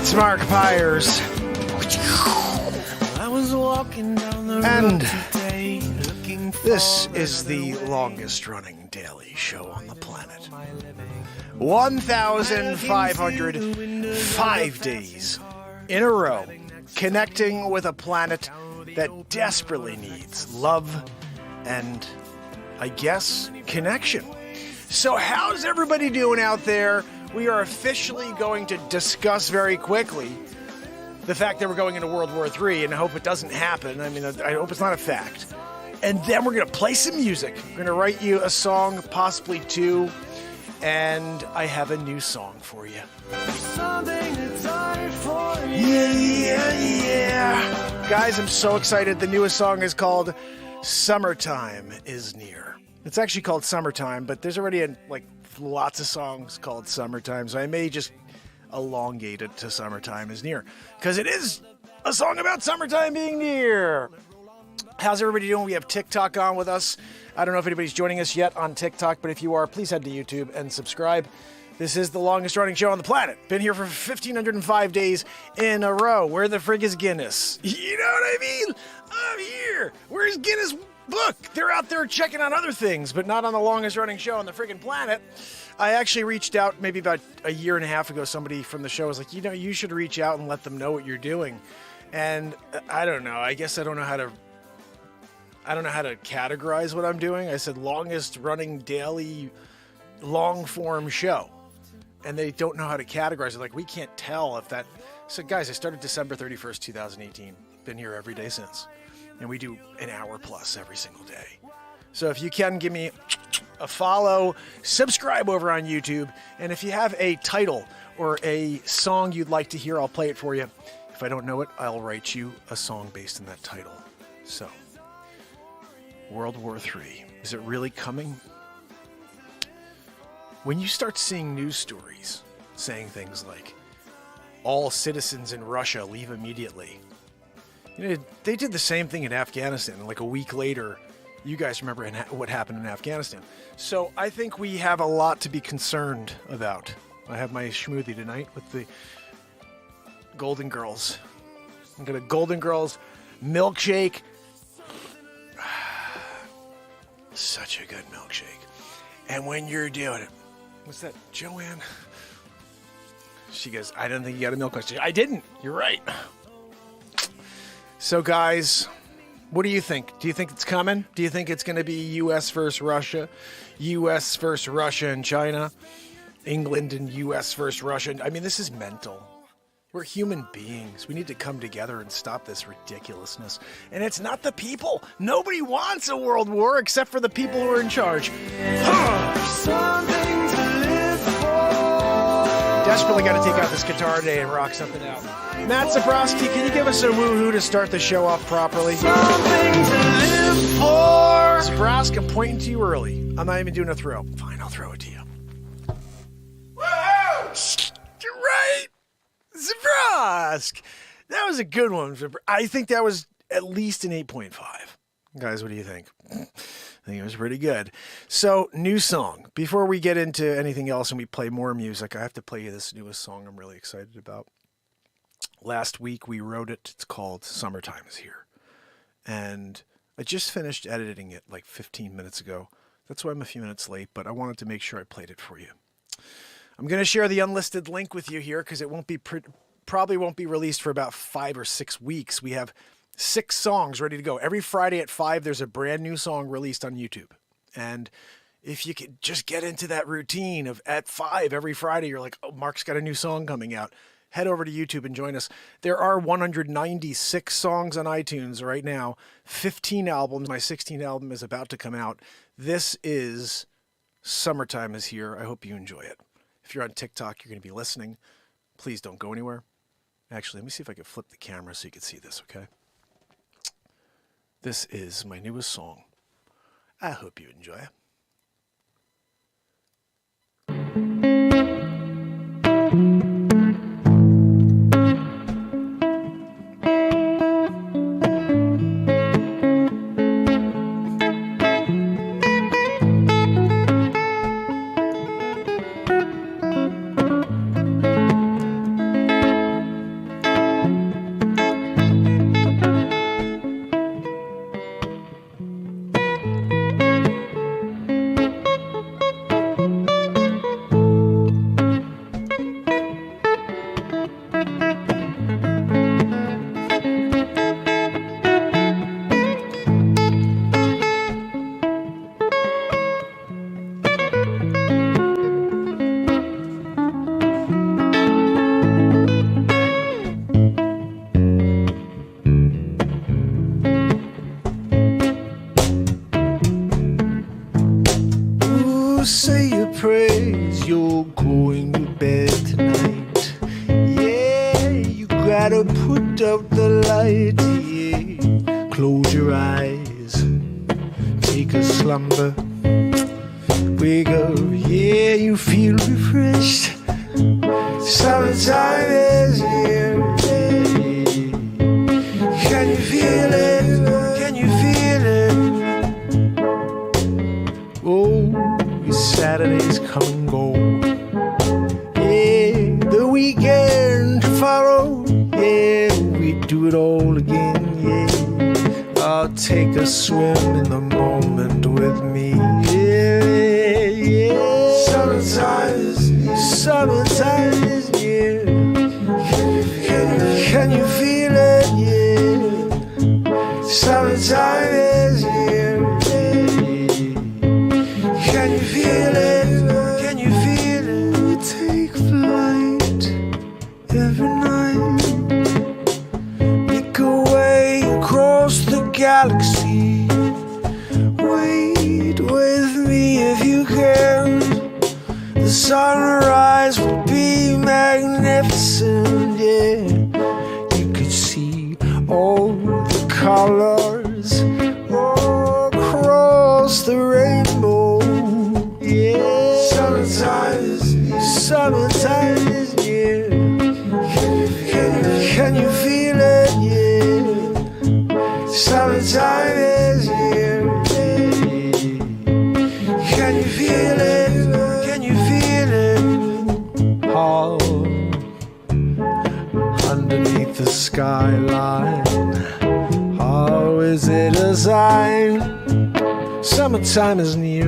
It's Mark Pyers. And this is the longest running daily show on the planet. 1,505 days in a row, connecting with a planet that desperately needs love and, I guess, connection. So how's everybody doing out there? We are officially going to discuss very quickly the fact that we're going into World War III, and I hope it doesn't happen. I mean, I hope it's not a fact. And then we're going to play some music. We're going to write you a song, possibly two, and I have a new song for you. Yeah. Guys, I'm so excited. The newest song is called Summertime is Near. It's actually called Summertime, but there's already lots of songs called Summertime, so I may just elongate it to Summertime is Near, because it is a song about summertime being near. How's everybody doing? We have TikTok on with us. I don't know if anybody's joining us yet on TikTok, but if you are, please head to YouTube and subscribe. This is the longest running show on the planet. Been here for 1,505 days in a row. Where the frig is Guinness? You know what I mean? I'm here. Where's Guinness Book? They're out there checking on other things, but not on the longest running show on the friggin' planet. I actually reached out maybe about a year and a half ago. Somebody from the show was like, you should reach out and let them know what you're doing. And I don't know. I guess I don't know how to categorize what I'm doing. I said longest running daily long form show. And they don't know how to categorize it. Like, we can't tell if that. So guys, I started December 31st, 2018. Been here every day since. And we do an hour plus every single day. So if you can give me a follow, subscribe over on YouTube. And if you have a title or a song you'd like to hear, I'll play it for you. If I don't know it, I'll write you a song based on that title. So, World War III. Is it really coming? When you start seeing news stories saying things like, all citizens in Russia leave immediately. They did the same thing in Afghanistan. Like a week later, you guys remember what happened in Afghanistan. So I think we have a lot to be concerned about. I have my schmoothie tonight with the Golden Girls. I'm going to Golden Girls milkshake. Such a good milkshake. And when you're doing it, what's that, Joanne? She goes, I don't think you got a milkshake. I didn't. You're right. So, guys, what do you think? Do you think it's coming? Do you think it's going to be U.S. versus Russia? U.S. versus Russia and China? England and U.S. versus Russia? I mean, this is mental. We're human beings. We need to come together and stop this ridiculousness. And it's not the people. Nobody wants a world war except for the people who are in charge. Desperately got to take out this guitar today and rock something out. Matt Zabrowski, can you give us a woohoo to start the show off properly? Something to live for. Zabrowski, I'm pointing to you early. I'm not even doing a throw. Fine, I'll throw it to you. Woohoo! You're right! Zabrowski! That was a good one. I think that was at least an 8.5. Guys, what do you think? I think it was pretty good. So, new song. Before we get into anything else and we play more music, I have to play you this newest song I'm really excited about. Last week we wrote it. It's called Summertime is Here. And I just finished editing it like 15 minutes ago. That's why I'm a few minutes late, but I wanted to make sure I played it for you. I'm going to share the unlisted link with you here because it probably won't be released for about 5 or 6 weeks. We have 6 songs ready to go. Every Friday at 5, there's a brand new song released on YouTube. And if you could just get into that routine of at 5 every Friday, you're like, oh, Mark's got a new song coming out. Head over to YouTube and join us. There are 196 songs on iTunes right now, 15 albums. My 16th album is about to come out. This is Summertime is Here. I hope you enjoy it. If you're on TikTok, you're going to be listening. Please don't go anywhere. Actually, let me see if I can flip the camera so you can see this, okay? This is my newest song. I hope you enjoy it. gotta put out the light, yeah. Close your eyes, take a slumber, wake up, yeah, you feel refreshed. Summertime is here, yeah. Can you feel it? Can you feel it? Oh, Saturday's come and go. Yeah, the weekend to follow. Yeah, we do it all again. Yeah, I'll take a swim in the moment with me. Yeah, yeah. Summertime is near. Can you feel it? Yeah. Summertime is here. Can you feel it? Can you feel it? We take flight every night. Make a way across the galaxy. Wait with me if you can. The sunrise would be magnificent, yeah. You could see all the colors across the rainbow, yeah. Summertime is near. Can you feel it, yeah. Summertime is here, yeah. Can you feel it? All underneath the skyline, how is it a sign? Summertime is near.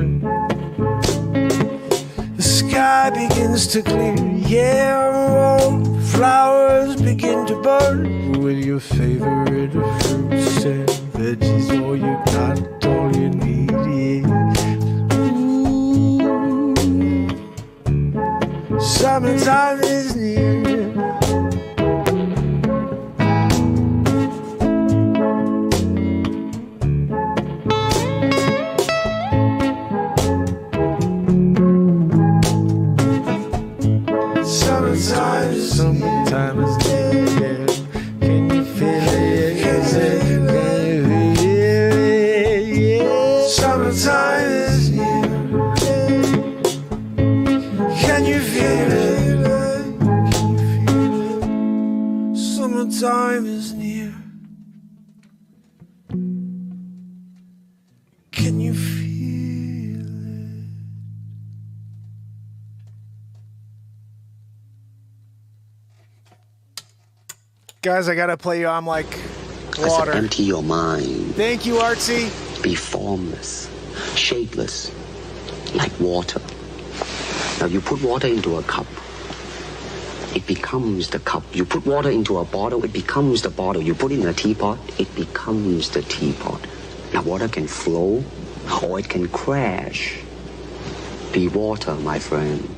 The sky begins to clear, yeah, flowers begin to burn. With your favorite fruits and veggies, all you got, all you need, yeah. Summertime is near. Summertime is near. Can you feel it? Can you feel it? Yeah. Summertime is near. Can you feel it? Summertime is near. Can you feel it? Guys, I gotta play you I'm Like Water. I said, empty your mind. Thank you, Artsy. Be formless, shapeless, like water. Now you put water into a cup, it becomes the cup. You put water into a bottle, it becomes the bottle. You put it in a teapot, it becomes the teapot. Now water can flow or it can crash. Be water, my friend.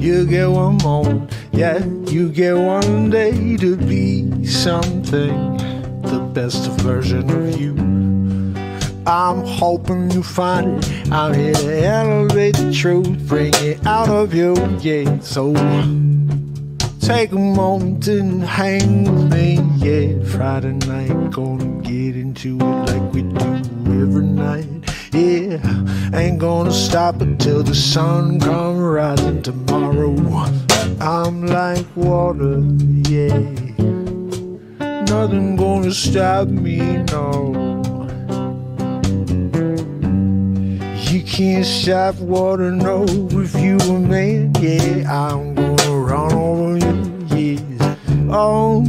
You get one moment, yeah, you get one day to be something, the best version of you. I'm hoping you find it. I'm here to elevate the truth, bring it out of you, yeah. So take a moment and hang with me, yeah. Friday night, gonna get into it like we do every night, yeah. Ain't gonna stop until the sun comes rising tomorrow. I'm like water, yeah. Nothing gonna stop me, no. You can't stop water, no. If you a man, yeah, I'm gonna run over you, yeah. Oh,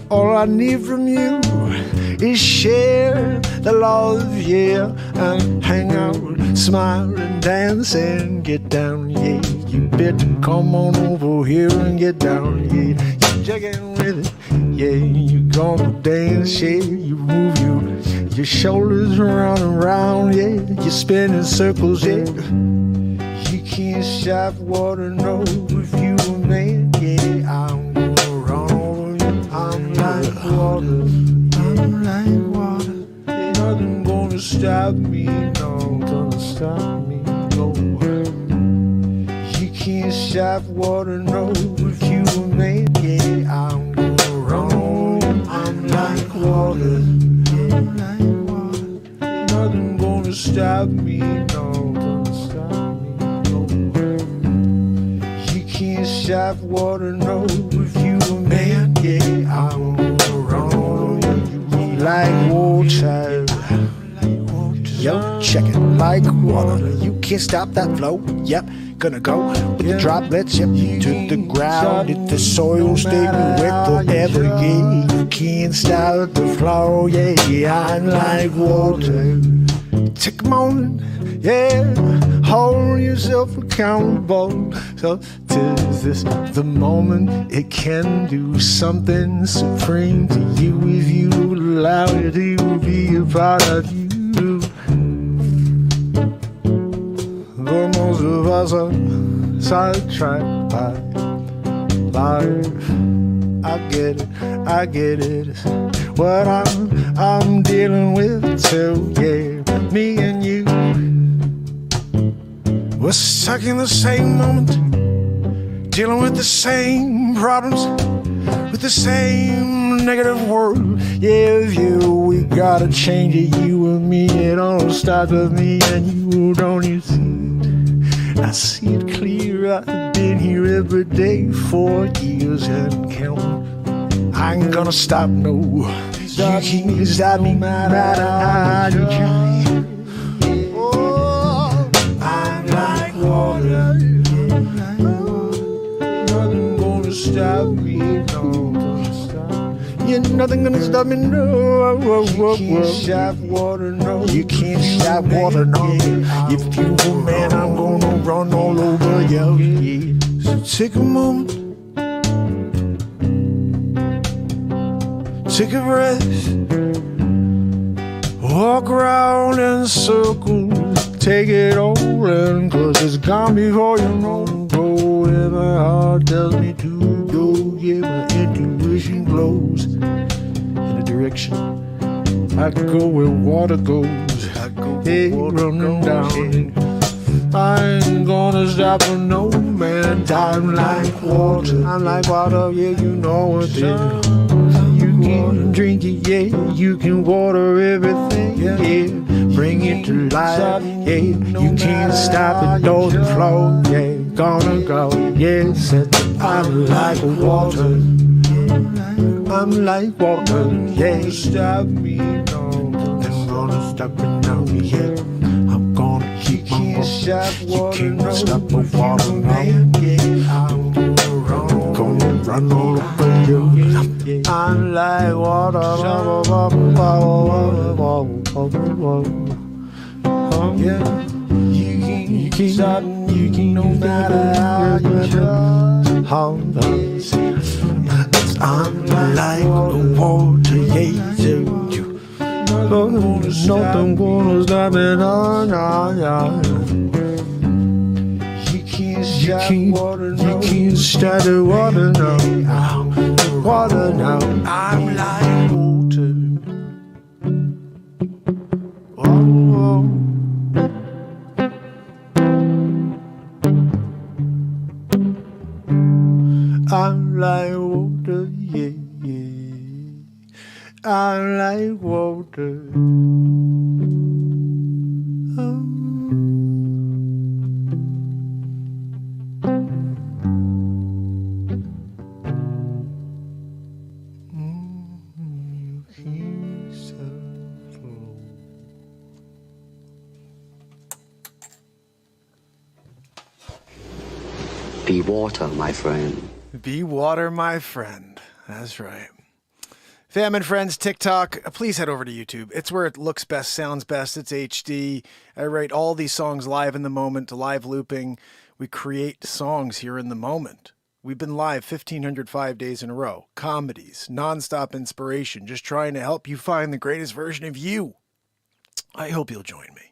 all I need from you is share the love, yeah, and hang out, smile and dance and get down, yeah. You better come on over here and get down, yeah. You checking with it, yeah. You gonna dance, yeah. You move your shoulders around and round, yeah. You spin in circles, yeah. You can't stop water, no. If you a man, yeah, I'm gonna run over you. I'm like water. I'm like water. Ain't nothing gonna stop me, no. Gonna stop me, no. You can't stop water, no. If you a man, yeah, I'm gonna run over. I'm like water. I'm like water. Ain't nothing gonna stop me, no. Gonna stop me, no. You can't stop water, no. If you a man, yeah, I'm gonna run over you. Like water, yo, check it. Like water, you can't stop that flow. Yep, gonna go with the droplets, yep, to the ground. If the soil stay wet forever, yeah, you can't stop the flow. Yeah, I'm like water. Take a moment, yeah, hold yourself accountable. So is this the moment it can do something supreme to you if you allow it to be a part of you? But most of us are sidetracked by life. I get it. What I'm dealing with too, yeah. Me and you, we're stuck in the same moment, dealing with the same problems, with the same negative world. Yeah, we gotta change it, you and me. It all starts with me and you, don't you see it? I see it clear. I've been here every day for years and counting. I ain't gonna stop, no. You can't stop me, no matter how you try. Oh, I'm like water. Nothing gonna stop me, no. Yeah, nothing gonna stop me, no. You can't stop water, no. You can't stop water, no. If you a man, I'm gonna run all over you. Yeah. So take a moment. Take a breath, walk around in circles, take it all in, 'cause it's gone before you know. Go where my heart tells me to go, yeah, my intuition glows in a direction. I go where water goes, hey, running down. I ain't gonna stop for no man. I'm like water, yeah, you know what it is. You can drink it, yeah, you can water everything, yeah. Bring it to life, yeah. You can't stop it, doesn't flow, yeah. Gonna go, yeah. I'm like water. I'm like water, yeah. Stop me, no. I'm gonna stop it now, yeah. I'm gonna keep on going. You can't stop the water, no. I'm gonna run all over you. I'm like water. Yeah, you can't stop, you can't, no matter how you try. I'm like water, yeah, you. Nothing gonna stop it, no. You can't stop the water now. Water now. I'm like water. I'm like water, yeah, yeah. I'm like water. Oh. You keep so slow. Be water, my friend. Be water, my friend. That's right. Fam and friends, TikTok, please head over to YouTube. It's where it looks best, sounds best. It's HD. I write all these songs live in the moment, live looping. We create songs here in the moment. We've been live 1,505 days in a row. Comedies, nonstop inspiration, just trying to help you find the greatest version of you. I hope you'll join me.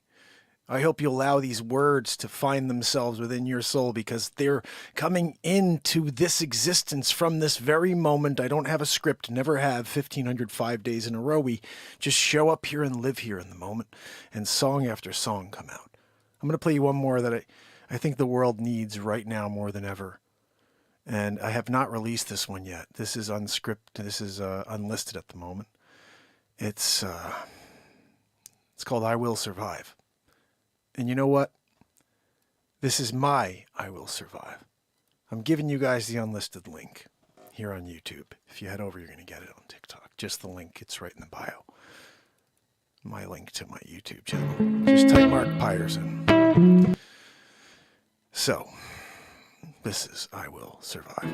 I hope you allow these words to find themselves within your soul because they're coming into this existence from this very moment. I don't have a script, never have. 1,505 days in a row. We just show up here and live here in the moment, and song after song come out. I'm going to play you one more that I think the world needs right now more than ever. And I have not released this one yet. This is unscripted. This is unlisted at the moment. It's called I Will Survive. And you know what? This is my I Will Survive. I'm giving you guys the unlisted link here on YouTube. If you head over, you're going to get it on TikTok. Just the link. It's right in the bio. My link to my YouTube channel. Just type Mark Pyerson. So, this is I Will Survive.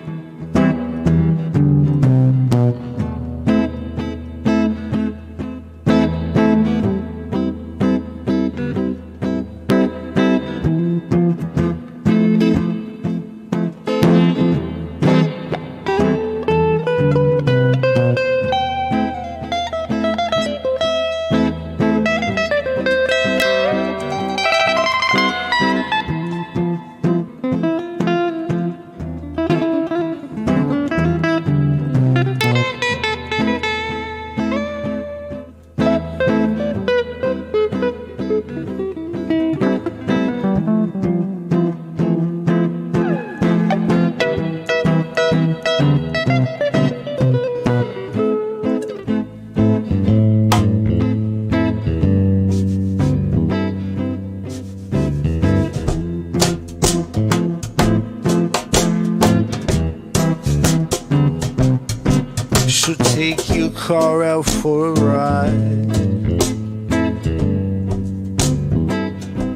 So take your car out for a ride.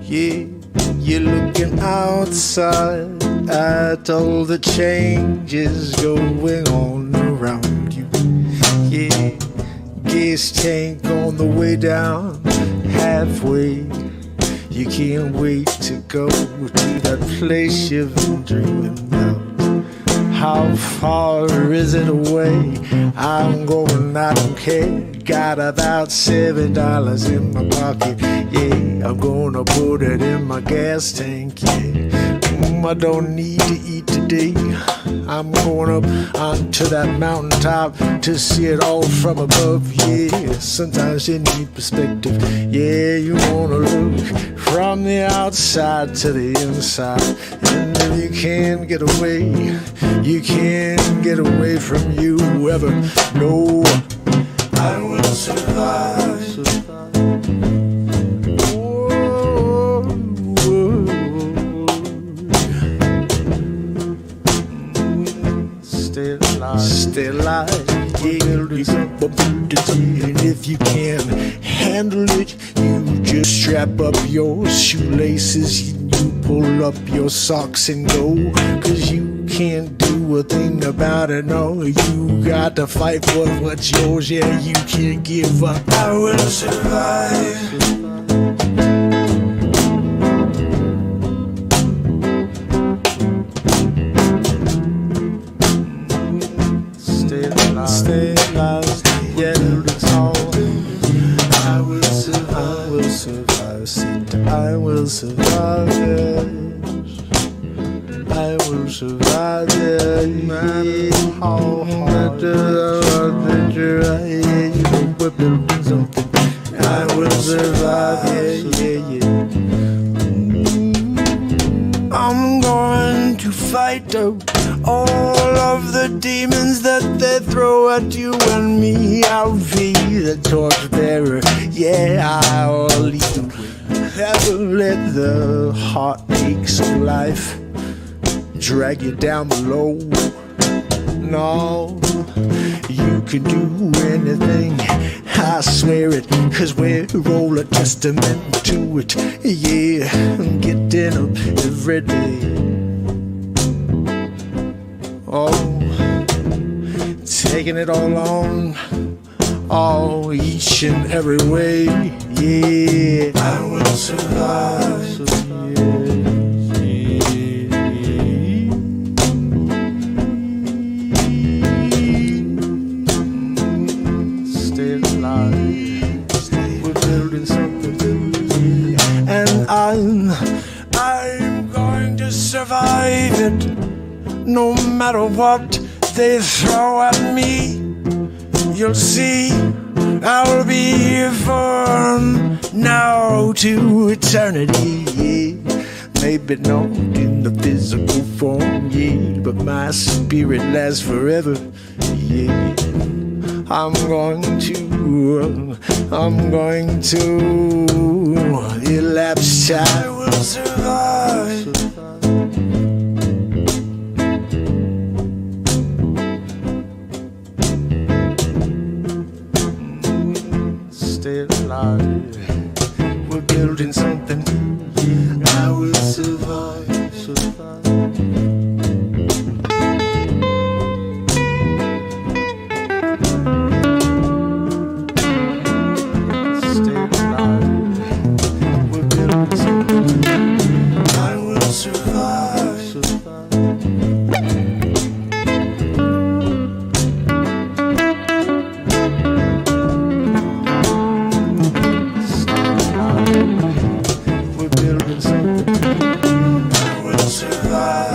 Yeah, you're looking outside at all the changes going on around you. Yeah, gas tank on the way down, halfway. You can't wait to go to that place you've been dreaming about. How far is it away? I'm going, I don't care. Got about $7 in my pocket. Yeah, I'm gonna put it in my gas tank. Yeah, I don't need to eat today. I'm going up onto that mountaintop to see it all from above. Yeah, sometimes you need perspective. Yeah, you wanna look from the outside to the inside. And if you can't get away, you can't get away from you ever. No, I will survive. Stay alive, and if you can handle it, you just strap up your shoelaces, you pull up your socks and go, 'cause you can't do a thing about it, no, you got to fight for what's yours, yeah, you can't give up. I will survive. Stay alive, yeah, that's all. I will survive, I will survive, yes. I will survive, yes. How hard we're building something. I will survive, yeah. I'm going to fight all of the demons that they throw at you and me. I'll be the torchbearer, yeah, I'll lead the way. Never let the heartaches of life drag you down below. No, you can do anything, I swear it, 'cause we're all a testament to it. Yeah, getting up every day. Oh, taking it all on, all each and every way. Yeah, I will survive. Stay alive. We're building something, and I'm going to survive it. No matter what they throw at me, you'll see I'll be here from now to eternity. Yeah. Maybe not in the physical form, yeah, but my spirit lasts forever. Yeah, I'm going to elapse time. I will survive. Stay alive. We're building something. I will survive. Stay alive. We're building something. I will survive.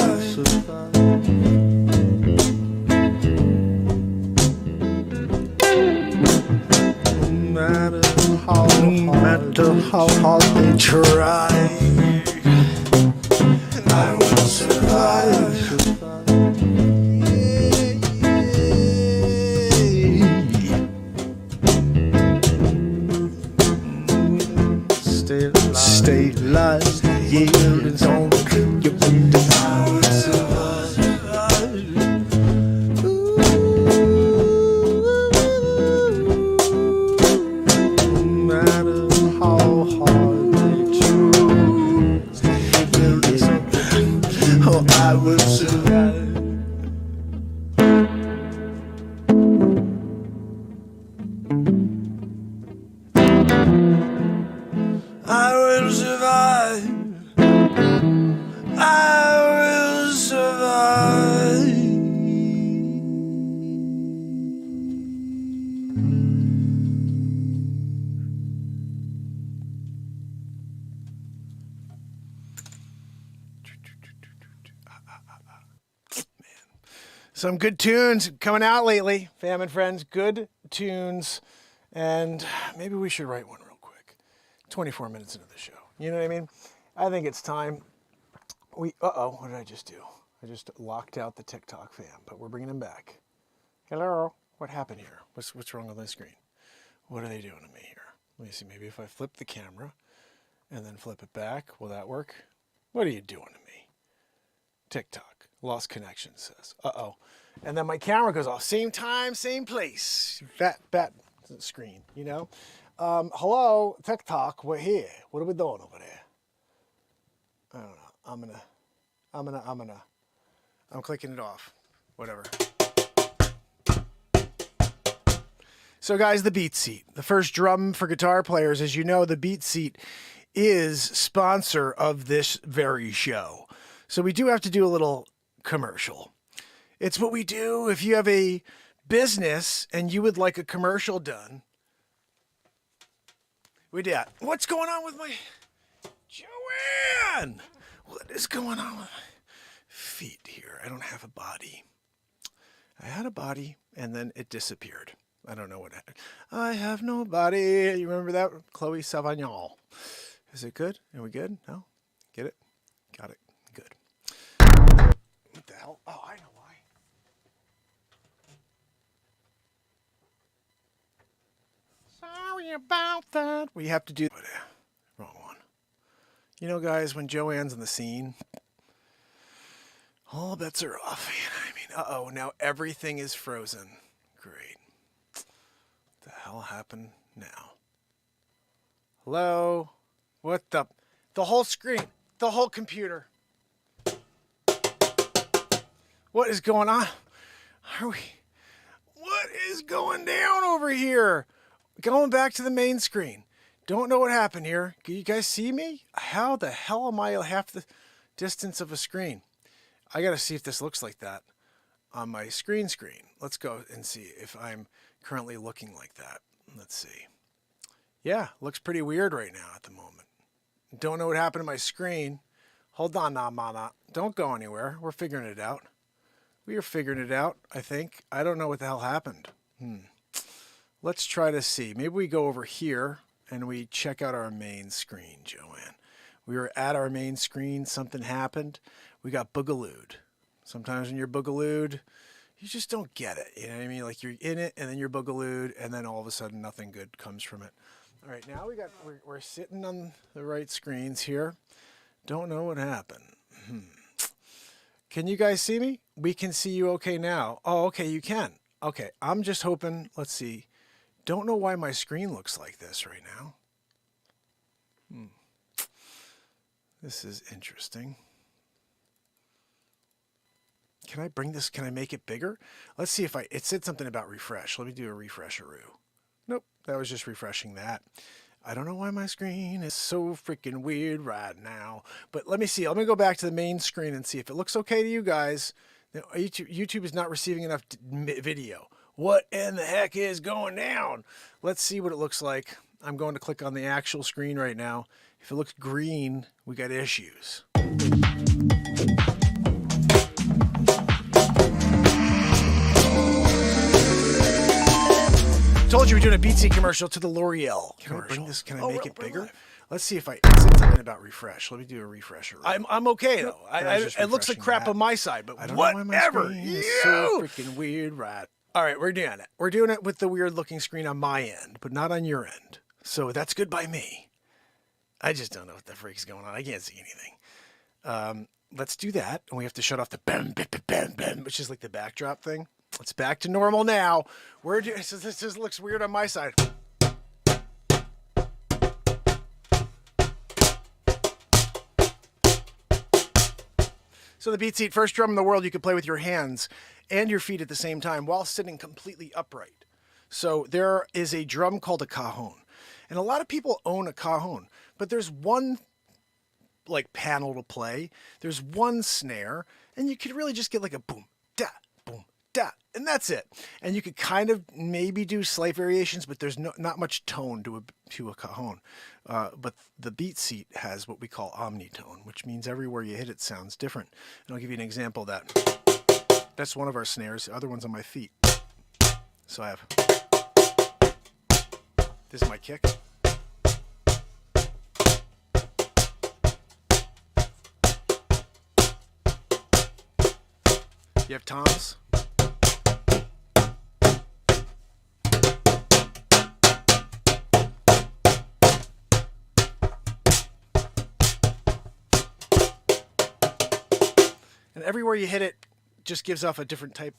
No matter how hard they try, I will survive. Stay alive. Yeah, don't kill your building. I will survive. No matter how hard they try, building something. Oh, I will survive. I will survive. I will survive. Some good tunes coming out lately, fam and friends. Good tunes. And maybe we should write one real quick. 24 minutes into the show. You know what I mean? I think it's time. Uh-oh, what did I just do? I just locked out the TikTok fam, but we're bringing him back. Hello? What happened here? What's wrong on the screen? What are they doing to me here? Let me see. Maybe if I flip the camera and then flip it back, will that work? What are you doing to me? TikTok. Lost connection, says. Uh-oh. And then my camera goes off. Same time, same place. Bat screen, you know? Hello, TikTok, we're here. What are we doing over there? I don't know. I'm clicking it off. Whatever. So guys, the Beat Seat. The first drum for guitar players. As you know, the Beat Seat is sponsor of this very show. So we do have to do a little commercial. It's what we do if you have a business and you would like a commercial done. We did. What's going on with my... Joanne! What is going on with my feet here? I don't have a body. I had a body and then it disappeared. I don't know what happened. I have no body. You remember that? Chloe Savagnon. Is it good? Are we good? No? Get it? Got it. Good. What the hell? Oh, I know why. sorry about that. We have to do... Wrong one. You know, guys, when Joanne's in the scene, all bets are off. I mean, uh-oh, now everything is frozen. Great. What the hell happened now? Hello? What the... The whole screen. The whole computer. What is going on? What is going down over here? Going back to the main screen. Don't know what happened here. Can you guys see me? How the hell am I half the distance of a screen? I gotta see if this looks like that on my screen. Let's go and see if I'm currently looking like that. Let's see. Yeah, looks pretty weird right now at the moment. Don't know what happened to my screen. Hold on, Mana. Don't go anywhere. We're figuring it out. We are figuring it out, I think. I don't know what the hell happened. Let's try to see. Maybe we go over here and we check out our main screen, Joanne. We were at our main screen. Something happened. We got boogalooed. Sometimes when you're boogalooed, you just don't get it. You know what I mean? Like you're in it and then you're boogalooed and then all of a sudden nothing good comes from it. All right, now we're sitting on the right screens here. Don't know what happened. Can you guys see me? We can see you okay now. Oh, okay, you can. Okay, I'm just hoping, let's see. Don't know why my screen looks like this right now. This is interesting. Can I bring this, can I make it bigger? Let's see if it said something about refresh. Let me do a refresheroo. Nope, that was just refreshing that. I don't know why my screen is so freaking weird right now. But let me see. Let me go back to the main screen and see if it looks okay to you guys. Now, YouTube is not receiving enough video. What in the heck is going down? Let's see what it looks like. I'm going to click on the actual screen right now. If it looks green, we got issues. Told you we're doing a Beatsy commercial to the L'Oreal. Can I bring this? Can I make it bigger? Let's see if it said something about refresh. Let me do a refresher. I'm okay though. It looks like crap on my side, but whatever. It's so freaking weird, right? All right, we're doing it. We're doing it with the weird looking screen on my end, but not on your end. So that's good by me. I just don't know what the freak's going on. I can't see anything. Let's do that, and we have to shut off the bam, bam, bam, bam, which is like the backdrop thing. It's back to normal now. So this just looks weird on my side. So the Beat Seat, first drum in the world you can play with your hands and your feet at the same time while sitting completely upright. So there is a drum called a cajon. And a lot of people own a cajon, but there's one like panel to play. There's one snare, and you could really just get like a boom, da, boom, da, and that's it. And you could kind of maybe do slight variations, but there's not much tone to a cajon. But the Beat Seat has what we call omnitone, which means everywhere you hit it sounds different. And I'll give you an example of that. That's one of our snares. The other one's on my feet. So I have... This is my kick. You have toms. And everywhere you hit it just gives off a different type.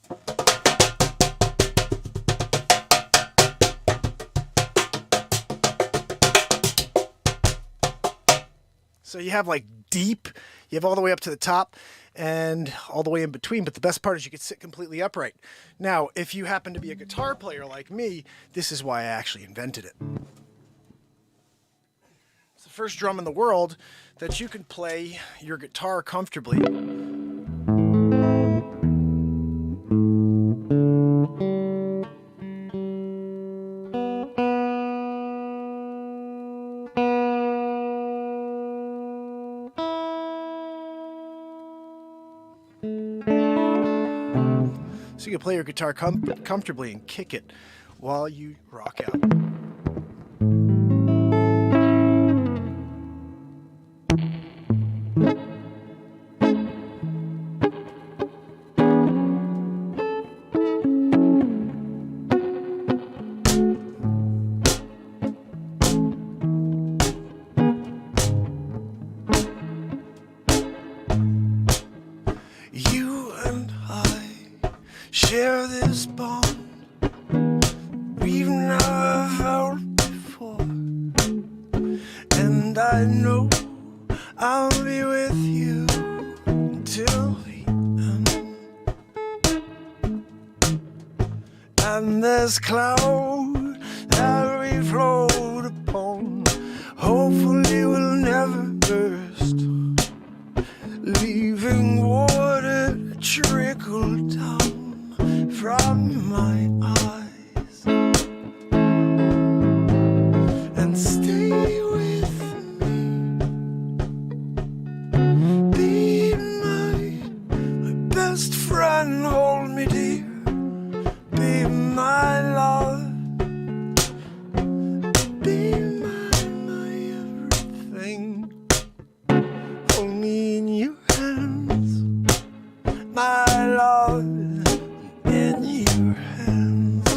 So you have like deep, you have all the way up to the top and all the way in between. But the best part is you can sit completely upright. Now, if you happen to be a guitar player like me, this is why I actually invented it. It's the first drum in the world that you can play your guitar comfortably. So you can play your guitar comfortably and kick it while you rock out. and this cloud that we float upon hopefully will never burst, leaving water to trickle down from my eyes. And stay with me, be my best friend, hold me dear, be my love, be my everything. Hold me in your hands, my love, in your hands.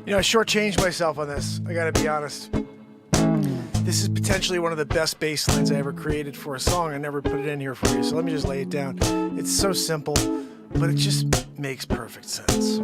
You know, I shortchanged myself on this. I gotta be honest. This is potentially one of the best bass lines I ever created for a song. I never put it in here for you, so let me just lay it down. It's so simple, but it just makes perfect sense.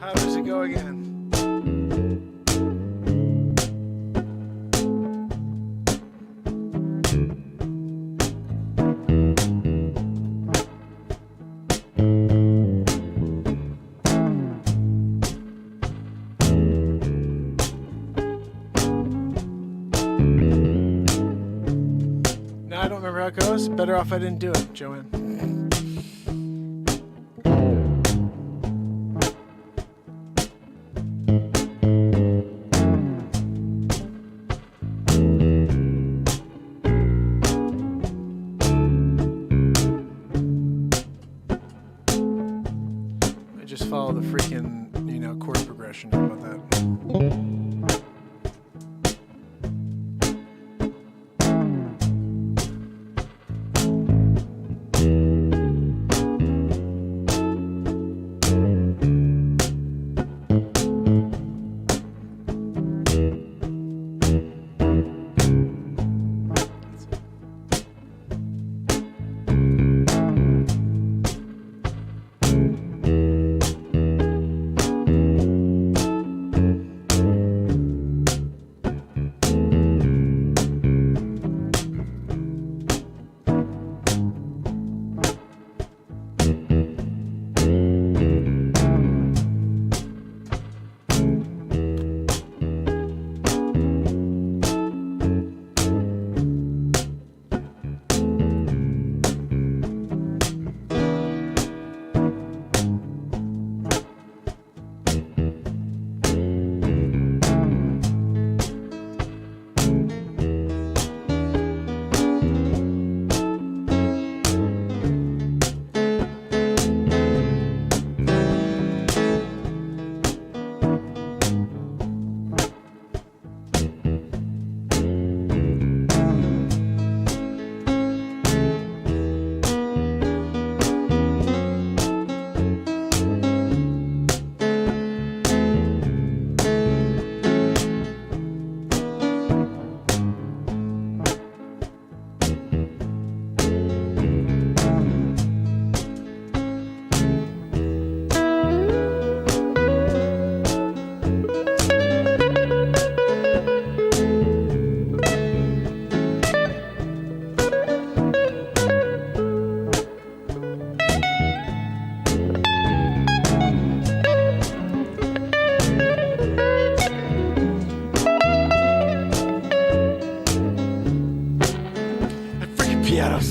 How does it go again? Now I don't remember how it goes. Better off I didn't do it, Joanne. Just follow the freaking, chord progression. How about that?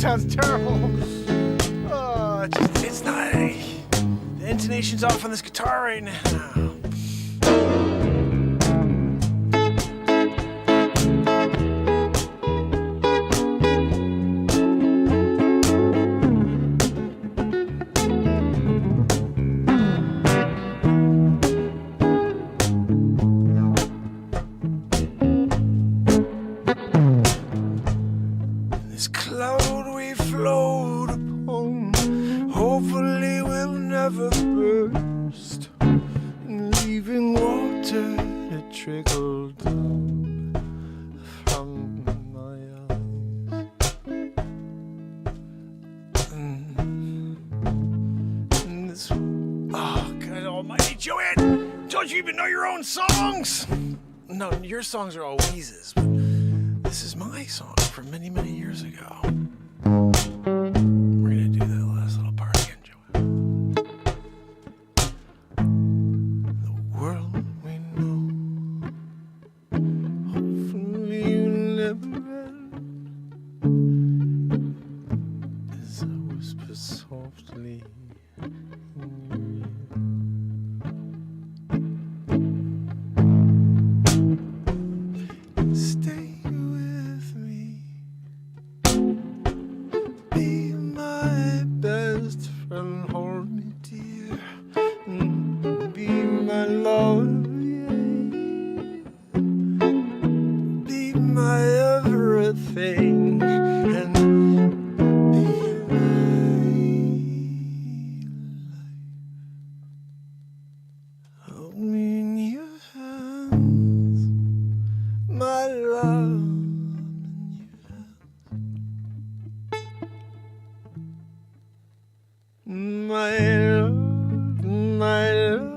sounds terrible. It's not. The intonation's off on this guitar right now. This cloud we float upon, hopefully will never burst, leaving water to trickle down from my eyes. And this, oh God Almighty, Joanne, don't you even know your own songs? No, your songs are all Weeze's, but this is my song from many, many years ago. We're gonna do that last little part again, Joanne. The world we know, hopefully will never end, as I whisper softly in your ear. Stay with me. Be my best friend, hold me dear, be my love, yeah. Be my everything, and be my life. Hold me in your hands, my love. My love, my love.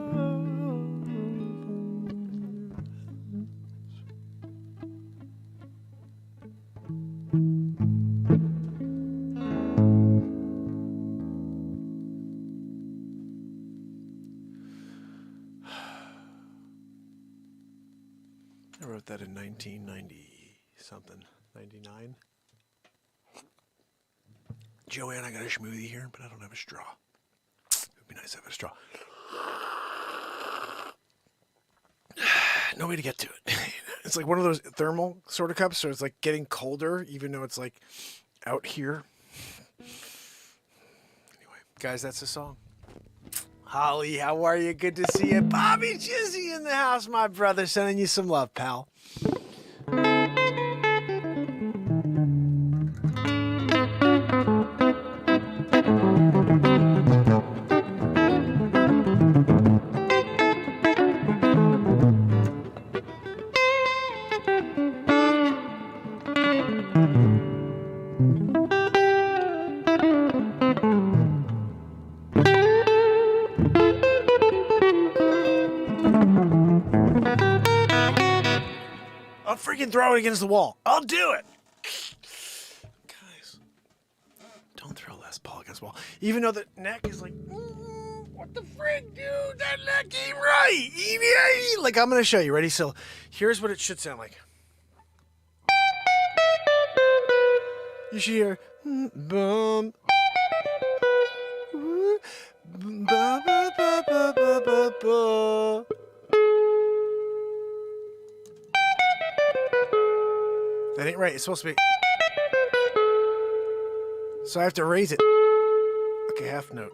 I wrote that in 1990 something, 99. Joanne, I got a smoothie here, but I don't have a straw. It would be nice to have a straw. No way to get to it. It's like one of those thermal sort of cups, so it's like getting colder, even though it's like out here. Anyway, guys, that's the song. Holly, how are you? Good to see you. Bobby Jizzy in the house, my brother, sending you some love, pal. I'll freaking throw it against the wall. I'll do it. Guys, don't throw Les Paul against the wall. Even though the neck is like, what the frick, dude? That neck ain't right. Like, I'm going to show you. Ready? So here's what it should sound like. You should hear, bum. Ba, ba, ba, ba, ba, ba, ba. That ain't right. It's supposed to be. So I have to raise it. Okay, half note.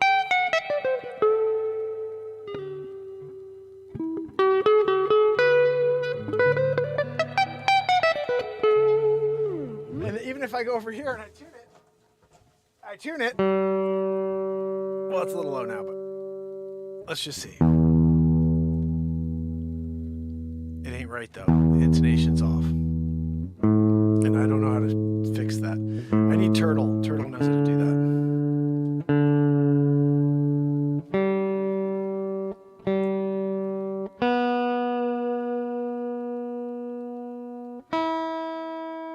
And even if I go over here and I tune it. Well, it's a little low now, but let's just see. It ain't right though. The intonation's off. And I don't know how to fix that. I need Turtle. Turtle knows how to do that.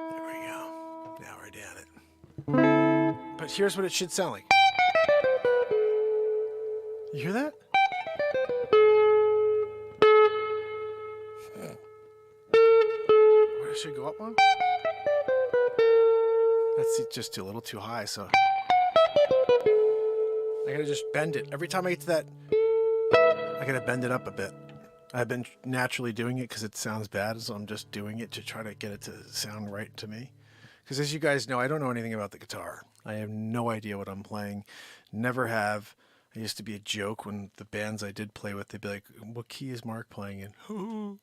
There we go. Now we're down it. But here's what it should sound like. You hear that? Or it should go up one. That's It's just a little too high, so I gotta just bend it. Every time I get to that, I gotta bend it up a bit. I've been naturally doing it because it sounds bad, so I'm just doing it to try to get it to sound right to me. Because as you guys know, I don't know anything about the guitar. I have no idea what I'm playing. Never have. I used to be a joke when the bands I did play with, they'd be like, what key is Mark playing in?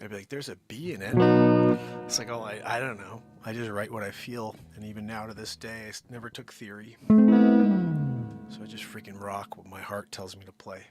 I'd be like, there's a B in it. It's like, oh, I don't know. I just write what I feel. And even now to this day, I never took theory. So I just freaking rock what my heart tells me to play.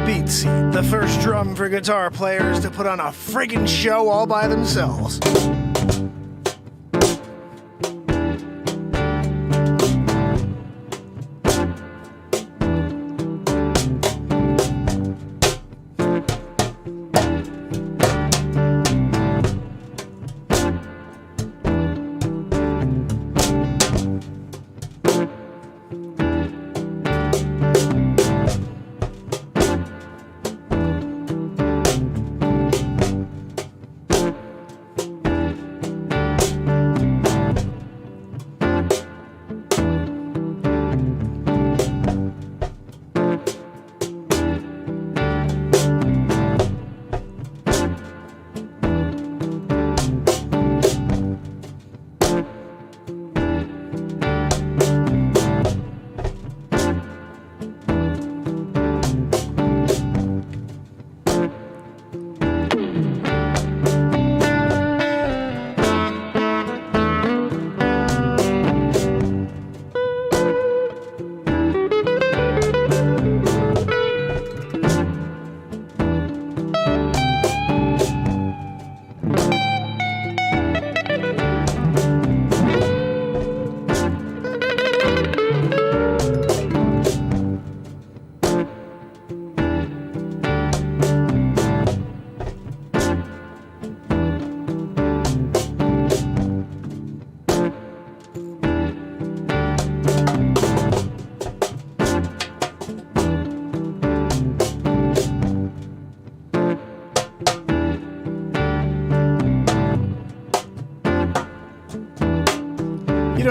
Beat Seat, the first drum for guitar players to put on a friggin' show all by themselves.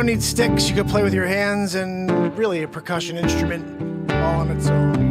don't need sticks. You could play with your hands and really a percussion instrument all on its own.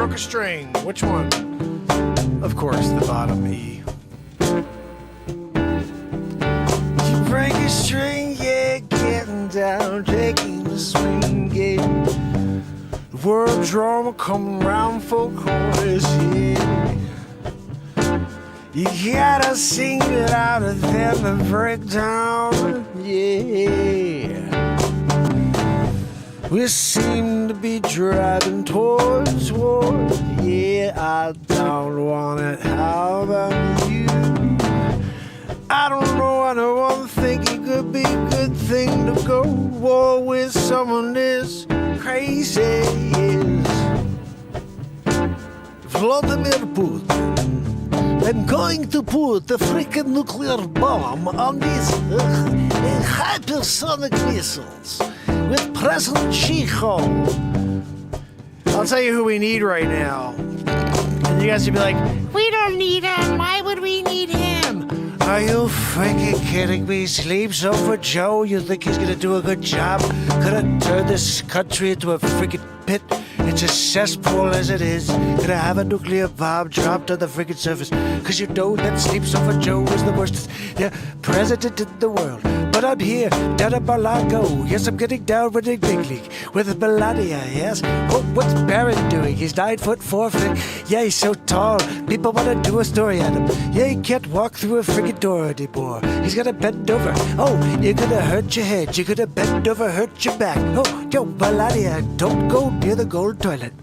A string. Which one? Of course, the bottom E. You break a string, yeah, getting down, taking the swing, yeah. The world drama coming round full chorus, yeah. You gotta sing it louder than the breakdown, yeah. We seem to be driving towards war. Yeah, I don't want it. How about you? I don't know. I don't think it could be a good thing to go war with someone this crazy is Vladimir Putin. I'm going to put the freaking nuclear bomb on these hypersonic missiles. With President Chico. I'll tell you who we need right now. And you guys would be like, we don't need him. Why would we need him? Are you freaking kidding me? Sleeps over Joe? You think he's gonna do a good job? Could have turned this country into a freaking pit. It's a cesspool as it is. Gonna have a nuclear bomb dropped on the freaking surface. Cause you know that Sleeps Over Joe is the worst president in the world. But I'm here, down at Mar-a-Lago. Yes, I'm getting down with the big league. With Melania, yes. What's Barron doing? He's 9'4". Yeah, he's so tall. People wanna do a story at him. Yeah, he can't walk through a freaking door anymore. He's gonna bend over. Oh, you're gonna hurt your head. You're gonna bend over, hurt your back. Oh, yo, Melania, don't go near the gold toilet.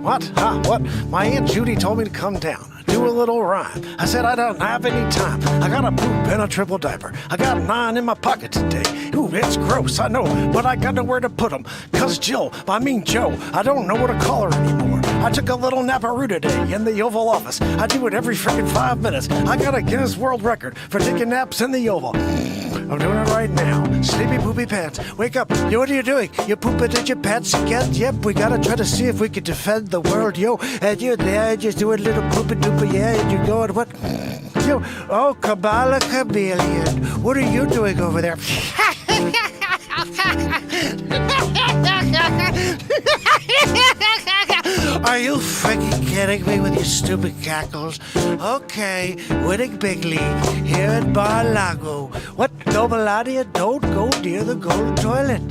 What? Huh? What? My Aunt Judy told me to come down. Do a little rhyme. I said I don't have any time. I got a poop in a triple diaper. I got 9 in my pocket today. Ooh, it's gross, I know, but I got nowhere to put them. Cause Jill, I mean Joe, I don't know what to call her anymore. I took a little naparoo today in the Oval Office. I do it every freaking 5 minutes. I got a Guinness World Record for taking naps in the Oval. I'm doing it right now. Sleepy poopy pants. Wake up. Yo, what are you doing? You pooping in your pants again? Yep, we gotta try to see if we can defend the world, yo. And you're there just doing a little poopy doopy, yeah, and you're going, what? Yo, oh, Kabbalah Chameleon. What are you doing over there? Are you freaking kidding me with your stupid cackles? Okay, winning big league here at Mar-a-Lago. What? No, Melania, don't go near the gold toilet.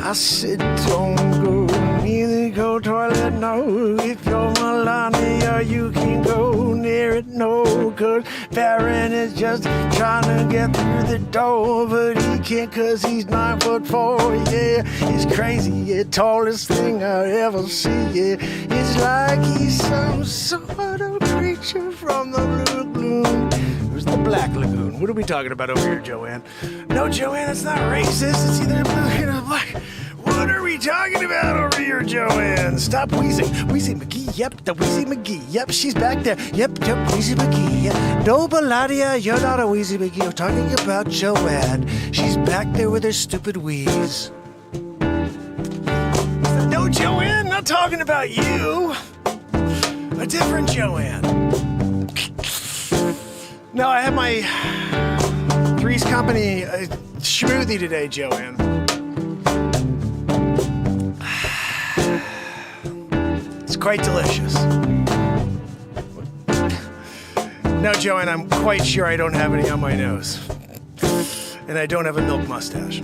I said don't go near the gold toilet, no. If you're Melania, you can go near it, no. Cause Barron is just trying to get through the door, but he can't cause he's 9'4", yeah. He's crazy, yeah, tallest thing I ever see, yeah. It's like he's some sort of creature from the Blue Lagoon. Who's the Black Lagoon? What are we talking about over here, Joanne? No, Joanne, it's not racist. It's either blue or black. What are we talking about over here, Joanne? Stop wheezing. Wheezy McGee, yep, the Wheezy McGee. Yep, she's back there. Yep, Wheezy McGee. Yep. No, Melania, you're not a Wheezy McGee. I'm talking about Joanne. She's back there with her stupid wheeze. No, Joanne, not talking about you. A different Joanne. No, I had my Three's Company schmoothie today, Joanne. It's quite delicious. No, Joanne, I'm quite sure I don't have any on my nose. And I don't have a milk mustache.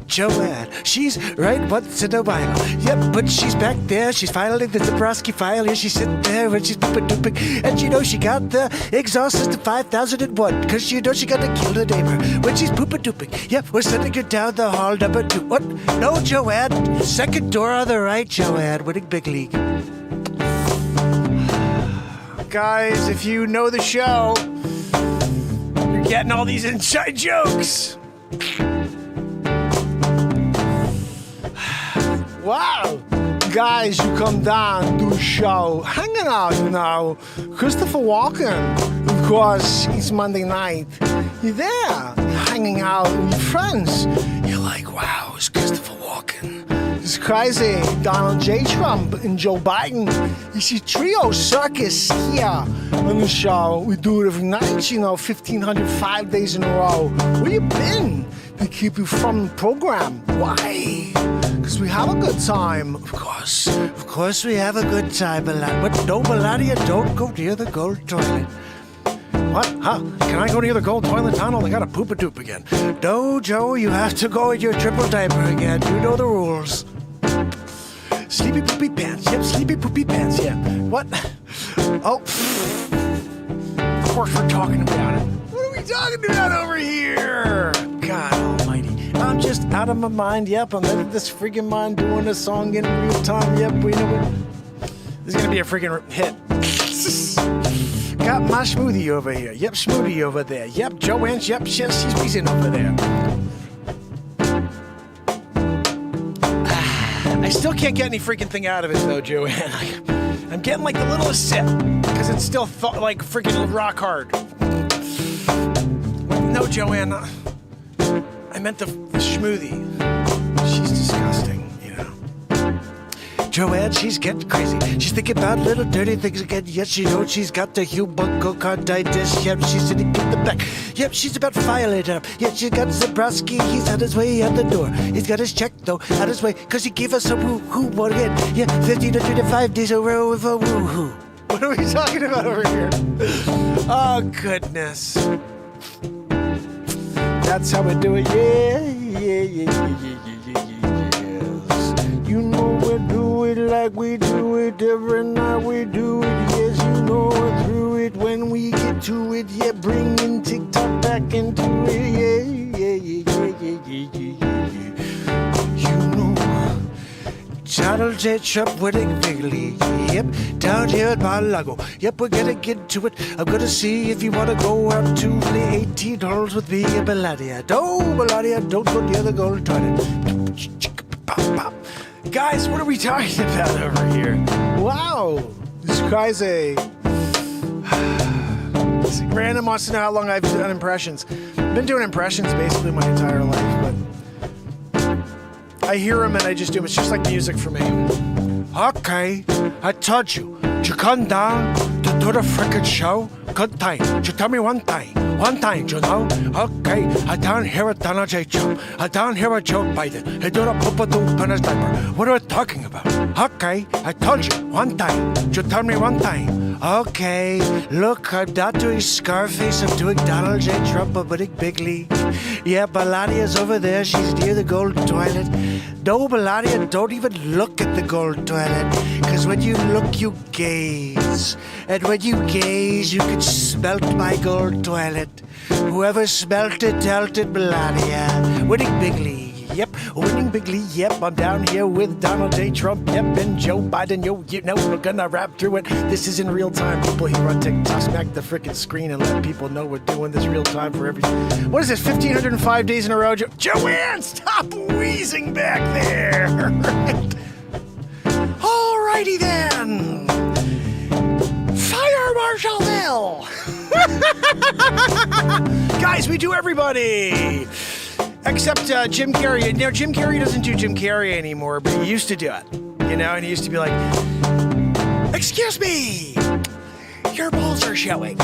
Joanne, she's right once in a while. Yep, but she's back there. She's filing the Zabrowski file. Here she's sitting there and she's pooping dooping. And you know she got the exhaust system 5001. Cause you know she got to kill the neighbor when she's pooping dooping. Yep, we're sending her down the hall number 2. What? No, Joanne. Second door on the right, Joanne. Winning big league. Guys, if you know the show, you're getting all these inside jokes. Wow, guys, you come down to the show, hanging out, you know. Christopher Walken, of course, it's Monday night. You're there, hanging out with your friends. You're like, wow, it's Christopher Walken. It's crazy. Donald J. Trump and Joe Biden. You see trio circus here on the show. We do it every night, you know, 1,505 days in a row. Where you been? They keep you from the program. Why? Because we have a good time. Of course we have a good time, but no, Melania, don't go near the gold toilet. What? Huh? Can I go near the gold toilet tunnel? I gotta poop a doop again. No, Joe, you have to go in your triple diaper again. You know the rules. Sleepy poopy pants. Yep, sleepy poopy pants. Yeah. What? Oh. Of course we're talking about it. What are we talking about over here? God almighty. I'm just out of my mind. Yep, I'm letting this friggin' mind doing a song in real time. Yep, we know it. This is gonna be a friggin' hit. Got my smoothie over here. Yep, smoothie over there. Yep, Joanne. Yep, she's wheezing over there. I still can't get any freaking thing out of it though, Joanne. I'm getting like the littlest sip because it's still like freaking rock hard. No, Joanne. I meant the smoothie. She's disgusting, you know. Joanne, she's getting crazy. She's thinking about little dirty things again. Yes, you know she's got the humongocarditis. Yep, she's sitting in the back. Yep, she's about to file it up. Yep, she got Zabrowski. He's on his way out the door. He's got his check, though, on his way, because he gave us a woo-hoo again. Yeah, 1,505 days a row with a woo-hoo. What are we talking about over here? Oh, goodness. That's how we do it. Yeah. You know we do it like we do it every night. We do it. Yes, you know we're through it when we get to it. Yeah, bringing TikTok back into it. Yeah. You know, Donald J. Trump winning bigly. Yep, down here at Mar-a-Lago. Yep, we're gonna get to it. I'm gonna see if you wanna go out to the 18 holes with me and Melania. No, Melania, don't go near the gold toilet. Guys, what are we talking about over here? Wow, this is crazy. Random wants to know how long I've done impressions. I've been doing impressions basically my entire life, but I hear them and I just do them. It's just like music for me. Okay, I told you to come down to do the frickin' show. Good time. You tell me one time, you know? Okay, I down here with Donald J. Trump. I down here with Joe Biden. He do the poop-a-doop in his diaper. What are we talking about? Okay, I told you one time. You tell me one time. Okay, look, I'm not doing Scarface. I'm doing Donald J. Trump. I'm winning big league. Yeah, Melania's over there. She's near the gold toilet. No, Melania, don't even look at the gold toilet. Because when you look, you gaze. And when you gaze, you can smelt my gold toilet. Whoever smelt it, dealt it, Melania. Winning big league. Yep, winning big league. Yep, I'm down here with Donald J. Trump. Yep, and Joe Biden. Yo, you know, we're gonna rap through it. This is in real time. People here on TikTok, smack the frickin' screen and let people know we're doing this real time for every. What is this? 1,505 days in a row. Joanne, stop wheezing back there. Right. Alrighty then. Fire Marshal Bill. Guys, we do everybody. Except Jim Carrey. Now, Jim Carrey doesn't do Jim Carrey anymore, but he used to do it. You know, and he used to be like, "Excuse me, your balls are showing."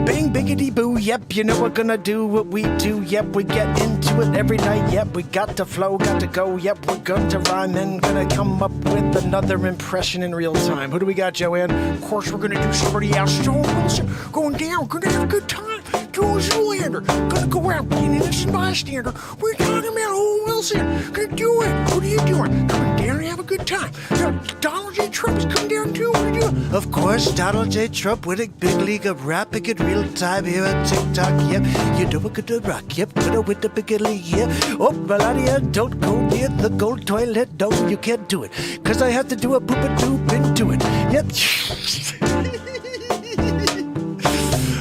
Bang, biggity boo, yep, you know we're gonna do what we do, yep, we get into it every night, yep, we got to flow, got to go, yep, we're going to rhyme and gonna come up with another impression in real time. Who do we got, Joanne? Of course, we're gonna do somebody else. Joel Wilson, going down, gonna have a good time. Joel Zoolander, gonna go out, being an innocent bystander. We're talking about Joel Wilson, gonna do it. What are you doing? Coming down and have a good time. Now, Donald J. Trump is coming down too, what are you doing? Of course, Donald J. Trump winning big league of rapping in real time here on TikTok, yep. You know we're gonna rock, yep, gonna win the big league, yep. Oh, Melania, don't go near the gold toilet, no, you can't do it. Cause I have to do a poop-a-doop into it, yep.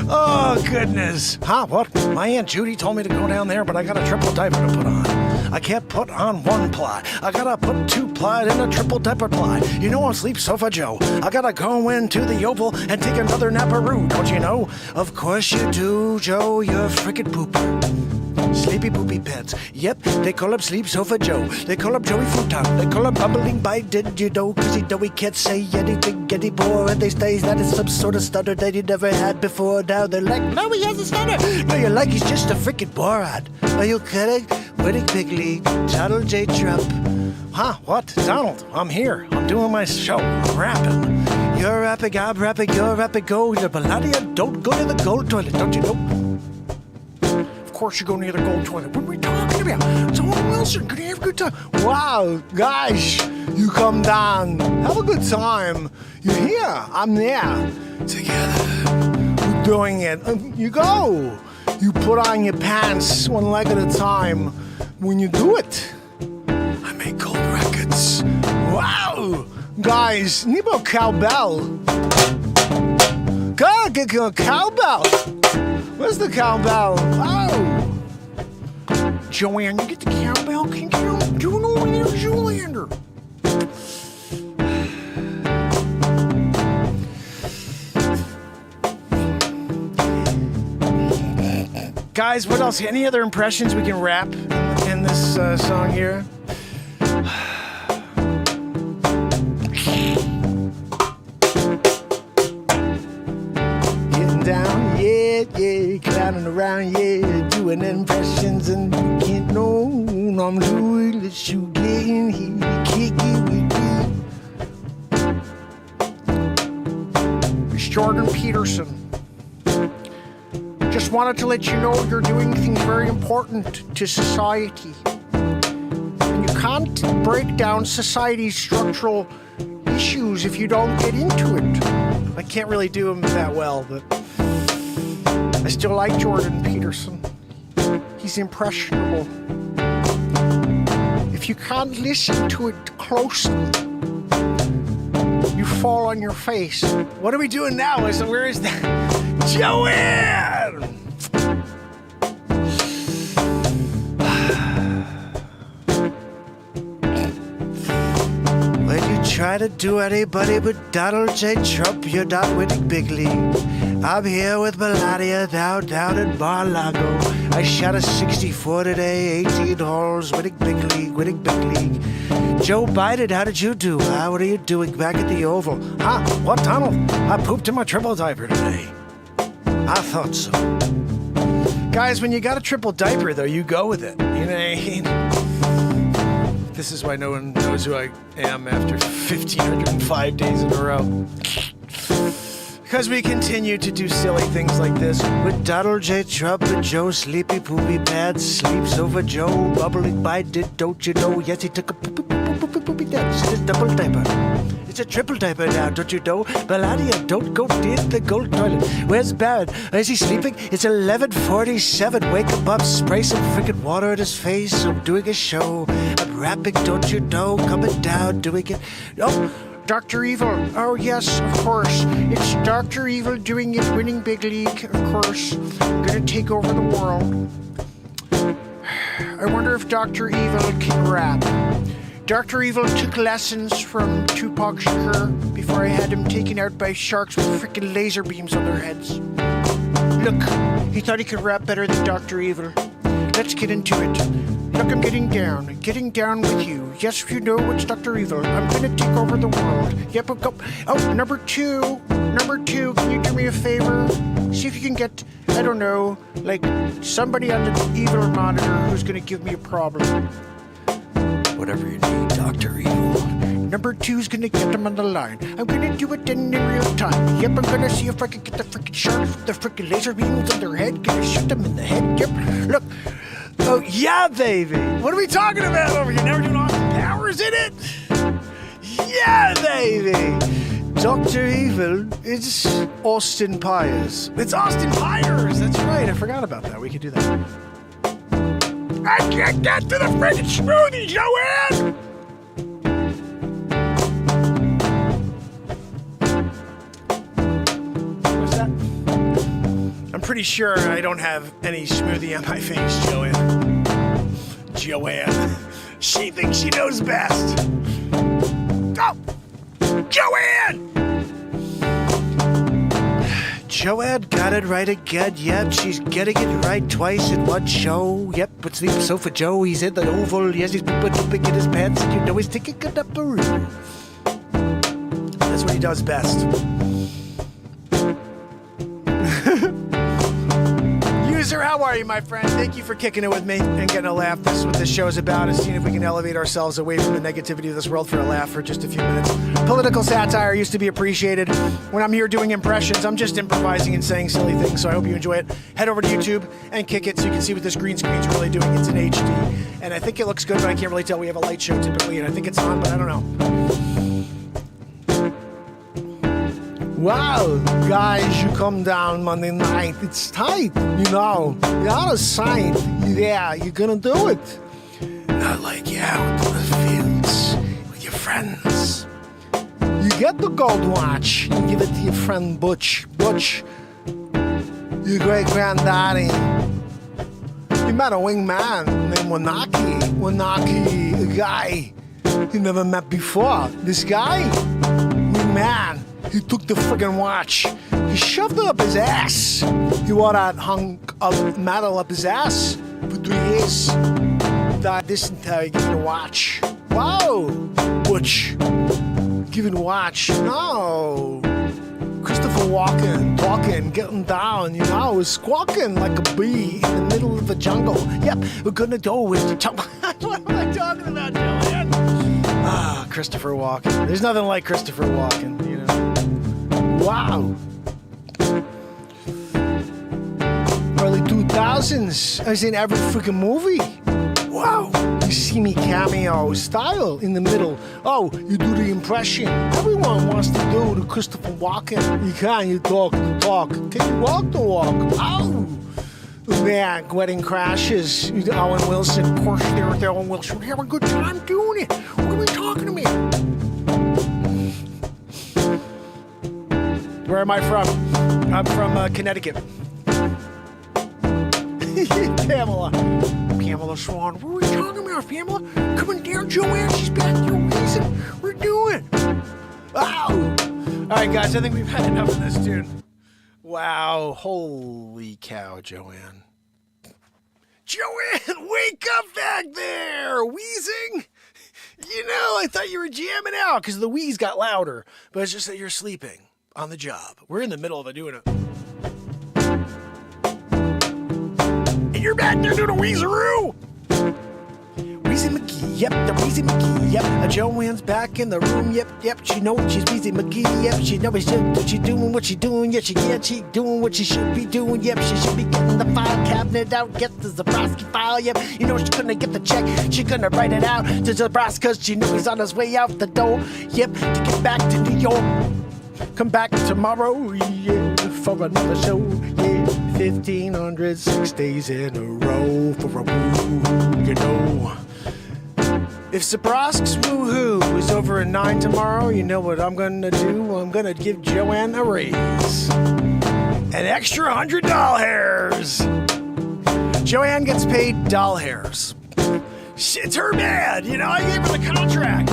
Oh, goodness. Huh, what? My Aunt Judy told me to go down there, but I got a triple diaper to put on. I can't put on one ply. I gotta put 2 ply in a triple diaper ply. You know I'm Sleep Sofa Joe. I gotta go into the Oval and take another naparoo, don't you know? Of course you do, Joe. You're a frickin' pooper. Sleepy poopy pants. Yep, they call him Sleep Sofa Joe. They call him Joey Futon. They call him Bumbling Biden, you know, cause he know he can't say anything anymore. And they say that is some sort of stutter that he never had before. Now they're like, no, he has a stutter. No, you're like, he's just a freaking moron. Are you kidding? Winning big league, Donald J. Trump. Huh, what? Donald, I'm here. I'm doing my show. I'm rapping. You're rapping, I'm rapping, you're rapping, go. You're Melania, don't go to the gold toilet, don't you know? Of course you go near the gold toilet. What are we talking about? It's Owen Wilson. Gonna have a good time. Wow, guys, you come down. Have a good time. You're here. I'm there. Together. We're doing it. You go. You put on your pants one leg at a time. When you do it, I make gold records. Wow. Guys, need a cowbell. Gotta get a cowbell. Where's the cowbell? Oh! Joanne, you get the cowbell? Can you do no one near Zoolander? Guys, what else? Any other impressions we can rap in this song here? Down, yeah, clowning around, yeah, doing impressions and you can't know I'm doing this, you getting here, you can't get with me. It's Jordan Peterson. Just wanted to let you know you're doing things very important to society. And you can't break down society's structural issues if you don't get into it. I can't really do them that well, but I still like Jordan Peterson. He's impressionable. If you can't listen to it closely, you fall on your face. What are we doing now? Where is that? Joanne! When you try to do anybody but Donald J. Trump, you're not winning big league. I'm here with Melania down in Mar-a-Lago. I shot a 64 today, 18 holes, winning big league. Joe Biden, how did you do? What are you doing back at the Oval? Huh? What, Donald? I pooped in my triple diaper today. I thought so. Guys, when you got a triple diaper, though, you go with it. You know what I mean? This is why no one knows who I am after 1,505 days in a row. Because we continue to do silly things like this with Donald J. Trump and Joe Sleepy Poopy Pants, Sleeps Over Joe, bubbling by did, don't you know? Yes, he took a poopy dance. It's a double diaper. It's a triple diaper now, don't you know? Melania, don't go near the gold toilet. Where's Barrett? Is he sleeping? It's 11:47. Wake him up, spray some freaking water at his face. I'm doing a show. I'm rapping, don't you know? Coming down, doing it. Oh. Dr. Evil. Oh, yes, of course. It's Dr. Evil doing it, winning big league, of course. Gonna take over the world. I wonder if Dr. Evil can rap. Dr. Evil took lessons from Tupac Shakur before I had him taken out by sharks with freaking laser beams on their heads. Look, he thought he could rap better than Dr. Evil. let's get into it. Look, I'm getting down with you. Yes, you know it's Dr. Evil. I'm gonna take over the world. Yep, go. Oh, number two, can you do me a favor? See if you can get, I don't know, like somebody on the evil monitor who's gonna give me a problem. Whatever you need, Dr. Evil. Number two's gonna get them on the line. I'm gonna do it in real time. Yep, I'm gonna see if I can get the freaking sharks with the freaking laser beams on their head. Gonna shoot them in the head. Yep, look. Oh, yeah, baby. What are we talking about over here? Now we're doing Austin Powers in it? Yeah, baby. Dr. Evil is Austin Powers. It's Austin Powers. That's right. I forgot about that. We could do that. I can't get to the freaking smoothie, Joanne! What's that? I'm pretty sure I don't have any smoothie on my face, Joanne. Joanne. She thinks she knows best. Oh! Joanne! Joanne got it right again. Yep, she's getting it right twice in one show. Yep, it's the sofa Joe. He's in the Oval. Yes, he's been putting in his pants. And you know he's taking a dumperoo. That's what he does best. User, how are you, my friend? Thank you for kicking it with me and getting a laugh. This is what this show is about, is seeing if we can elevate ourselves away from the negativity of this world for a laugh for just a few minutes. Political satire used to be appreciated. When I'm here doing impressions, I'm just improvising and saying silly things, so I hope you enjoy it. Head over to YouTube and kick it so you can see what this green screen's really doing. It's in HD, and I think it looks good, but I can't really tell. We have a light show typically, and I think it's on, but I don't know. Wow, guys, you come down Monday night. It's tight, you know. You're out of sight. Yeah, you're gonna do it. Not like you out in the fields with your friends. You get the gold watch. You give it to your friend Butch. Butch, your great-granddaddy. You met a wingman named Wanaki. Wanaki, a guy you never met before. This guy, wingman. He took the friggin' watch. He shoved it up his ass. He wore that hunk of metal up his ass for 3 years. Died dysentery, giving a watch. Wow! Butch. Giving a watch. No! Christopher Walken, talking, getting down, you know, squawking like a bee in the middle of the jungle. Yep, we're gonna do it. What am I talking about, Joanne? Ah, Christopher Walken. There's nothing like Christopher Walken, you know. Wow. Early 2000s. I was in every freaking movie. Wow. You see me cameo style in the middle. Oh, you do the impression. Everyone wants to do the Christopher Walken. You can, you talk the talk. Can you walk the walk? Ow. Man, Wedding Crashes. Owen Wilson. Of course, there with Owen Wilson. We're having a good time doing it. What are we talking to me? Where am I from? I'm from Connecticut. Pamela Swan. What are we talking about, Pamela? Coming down, Joanne. She's back. You're reason. We're doing. Ow! All right, guys. I think we've had enough of this, dude. Wow. Holy cow, Joanne. Joanne, wake up back there. Wheezing. You know, I thought you were jamming out because the wheeze got louder. But it's just that you're sleeping. On the job. We're in the middle of doing it. And you're back there doing a Weezeroo! Weezy McGee, yep, the Weezy McGee, yep. Joanne's back in the room, yep. She know she's Weezy McGee, yep. She know she doing what she doing, yeah, she doing what she should be doing, yep. She should be getting the file cabinet out, get the Zabrowski file, yep. You know she's gonna get the check, she's gonna write it out to Zabrowski, cause she know he's on his way out the door, yep, to get back to New York. Come back tomorrow, yeah, for another show, yeah. 1,506 days in a row for a woo, you know. If Zabrowski's woohoo is over at 9 tomorrow, you know what I'm gonna do? I'm gonna give Joanne a raise. An extra 100 doll hairs. Joanne gets paid doll hairs. It's her bad, you know, I gave her the contract.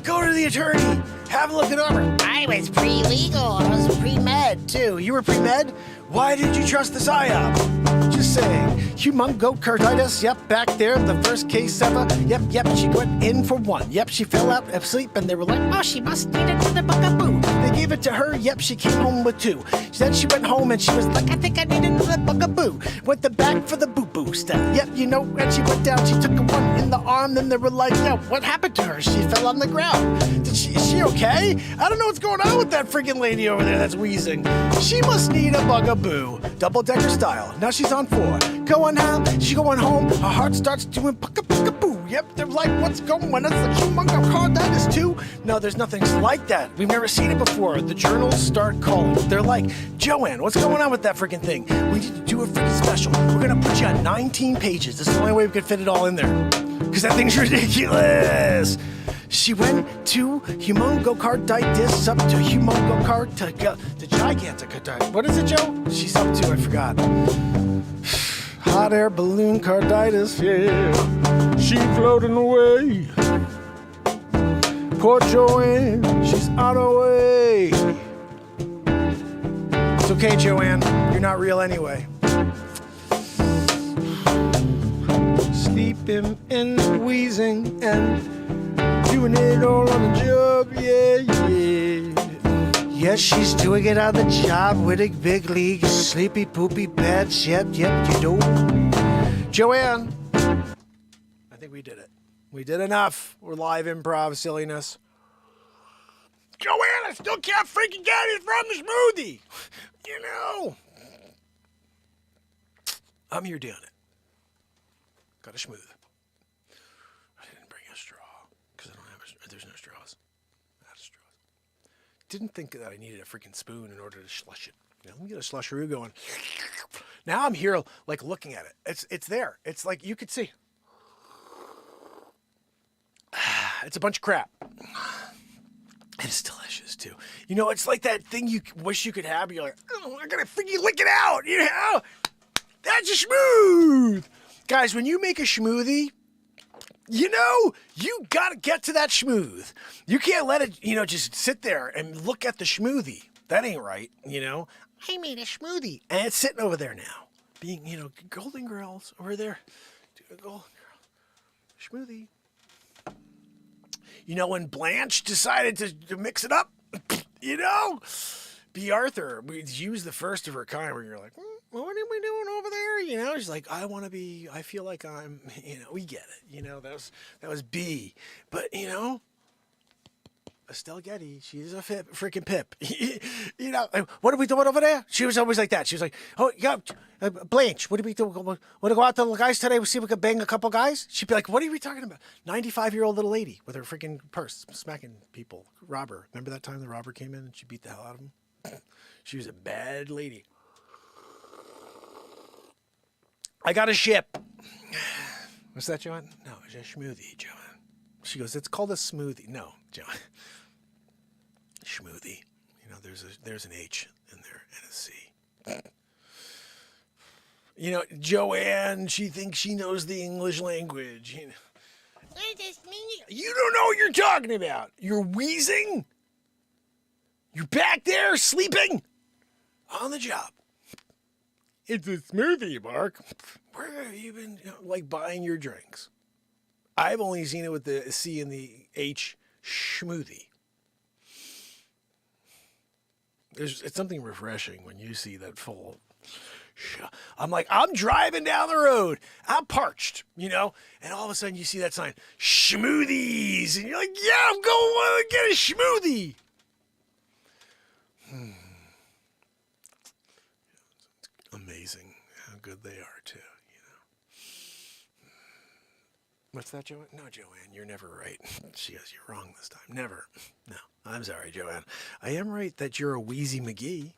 Go to the attorney. Have a look at Aubrey. I was pre-legal. I was pre-med, too. You were pre-med? Why did you trust the PSYOP? Just saying. Humongocarditis, yep, back there, the first case ever. Yep, she went in for one. Yep, she fell out asleep, and they were like, oh, she must need another bugaboo. They gave it to her, yep, she came home with two. Then she went home, and she was like, I think I need another bugaboo. Went the back for the boo-boo stuff. Yep, you know, when she went down, she took a one in the arm, then they were like, yo, what happened to her? She fell on the ground. Is she okay? I don't know what's going on with that freaking lady over there that's wheezing. She must need a bugaboo. Double-decker style. Now she's on 4. Going home, she going home, her heart starts doing bugaboo. Yep, they're like, what's going on? It's like humongocarditis too? No, there's nothing like that. We've never seen it before. The journals start calling. They're like, Joanne, what's going on with that freaking thing? We need to do a freaking special. We're gonna put you on 19 pages. This is the only way we could fit it all in there. Because that thing's ridiculous. She went to humongocarditis, up to to gigantic. What is it, Joe? She's up to, I forgot. Hot air balloon carditis, yeah. She floating away. Poor Joanne, she's on her way. It's okay, Joanne. You're not real anyway. Sleeping and wheezing and doing it all on the job, yeah. Yes, she's doing it on the job, winning big leagues, sleepy, poopy beds, yep, you know. Joanne, I think we did it. We did enough. We're live improv silliness. Joanne, I still can't freaking get it from the smoothie. You know. I'm here doing it. Got a smooth. I didn't bring a straw because I don't have there's no straws. Out of straws. Didn't think that I needed a freaking spoon in order to slush it. Now, let me get a slusheroo going. Now I'm here, like, looking at it. It's there. It's like you could see. It's a bunch of crap. It's delicious too. You know, it's like that thing you wish you could have. You're like, oh, I gotta freaking lick it out. You know, that's a smooth. Guys, when you make a smoothie, you know, you gotta get to that smooth. You can't let it, you know, just sit there and look at the smoothie. That ain't right, you know. I made a smoothie. And it's sitting over there now. Being, you know, Golden Girls over there. Do a Golden Girl smoothie. You know, when Blanche decided to mix it up, you know, B. Arthur, we used the first of her kind where you're like, what are we doing over there? You know, she's like, I feel like I'm, you know, we get it. You know, that was B. But, you know, Estelle Getty, she's a freaking pip. You know, what are we doing over there? She was always like that. She was like, oh, yeah, Blanche, what are we doing? Want to go out to the guys today? We'll see if we can bang a couple guys? She'd be like, what are we talking about? 95-year-old little lady with her freaking purse, smacking people. Robber. Remember that time the robber came in and she beat the hell out of him? She was a bad lady. I got a ship. What's that, Joanne? No, it's a smoothie, Joanne. She goes, it's called a smoothie. No, Joanne. Schmoothie. You know, there's an H in there and a C. You know, Joanne, she thinks she knows the English language. You know. You don't know what you're talking about. You're wheezing. You're back there sleeping on the job. It's a smoothie, Mark. Where have you been, like, buying your drinks? I've only seen it with the C and the H, schmoothie. It's something refreshing when you see that full. I'm like, I'm driving down the road. I'm parched, you know, and all of a sudden you see that sign, schmoothies, and you're like, yeah, I'm going to get a schmoothie. Amazing how good they are too, you know. What's that, Joanne? No, Joanne, you're never right. She goes, you're wrong this time. Never. No, I'm sorry, Joanne. I am right that you're a Wheezy McGee.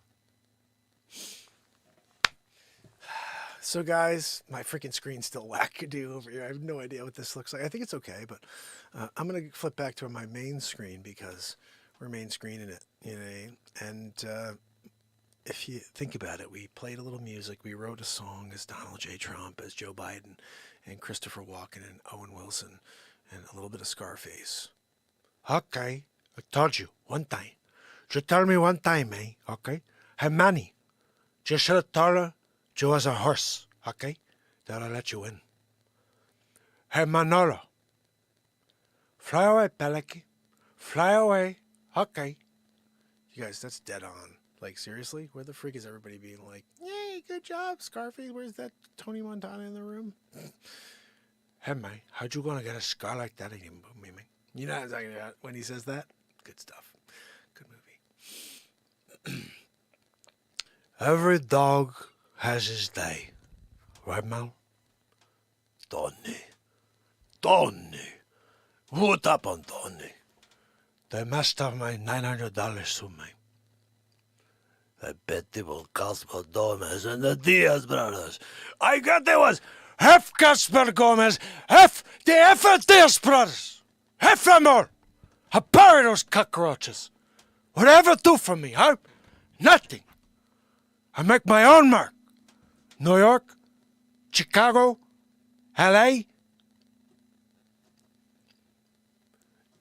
So, guys, my freaking screen's still wackadoo over here. I have no idea what this looks like. I think it's okay, but I'm going to flip back to my main screen because we're main screening it, you know. And if you think about it, we played a little music. We wrote a song as Donald J. Trump, as Joe Biden, and Christopher Walken and Owen Wilson, and a little bit of Scarface. Okay, I told you one time. You tell me one time, eh? Okay? Hey, Manny, you should have told her you was a horse, okay? That'll let you in. Hey, Manolo, fly away, Pelican. Fly away. Okay. You guys, that's dead on. Like, seriously? Where the freak is everybody being like, yay, good job, Scarface. Where's that Tony Montana in the room? Hey, man, how'd you gonna get a scar like that in your movie, man? You know what I'm talking about when he says that? Good stuff. Good movie. Every dog has his day. Right, Mal? Tony. What up on Tony? They messed up my $900 to me. I bet they will Casper Gomez and the Diaz brothers. I got there was half Casper Gomez, half the effort Diaz brothers. Half them all. I bury those cockroaches. Whatever do for me, huh? Nothing. I make my own mark. New York, Chicago, L.A.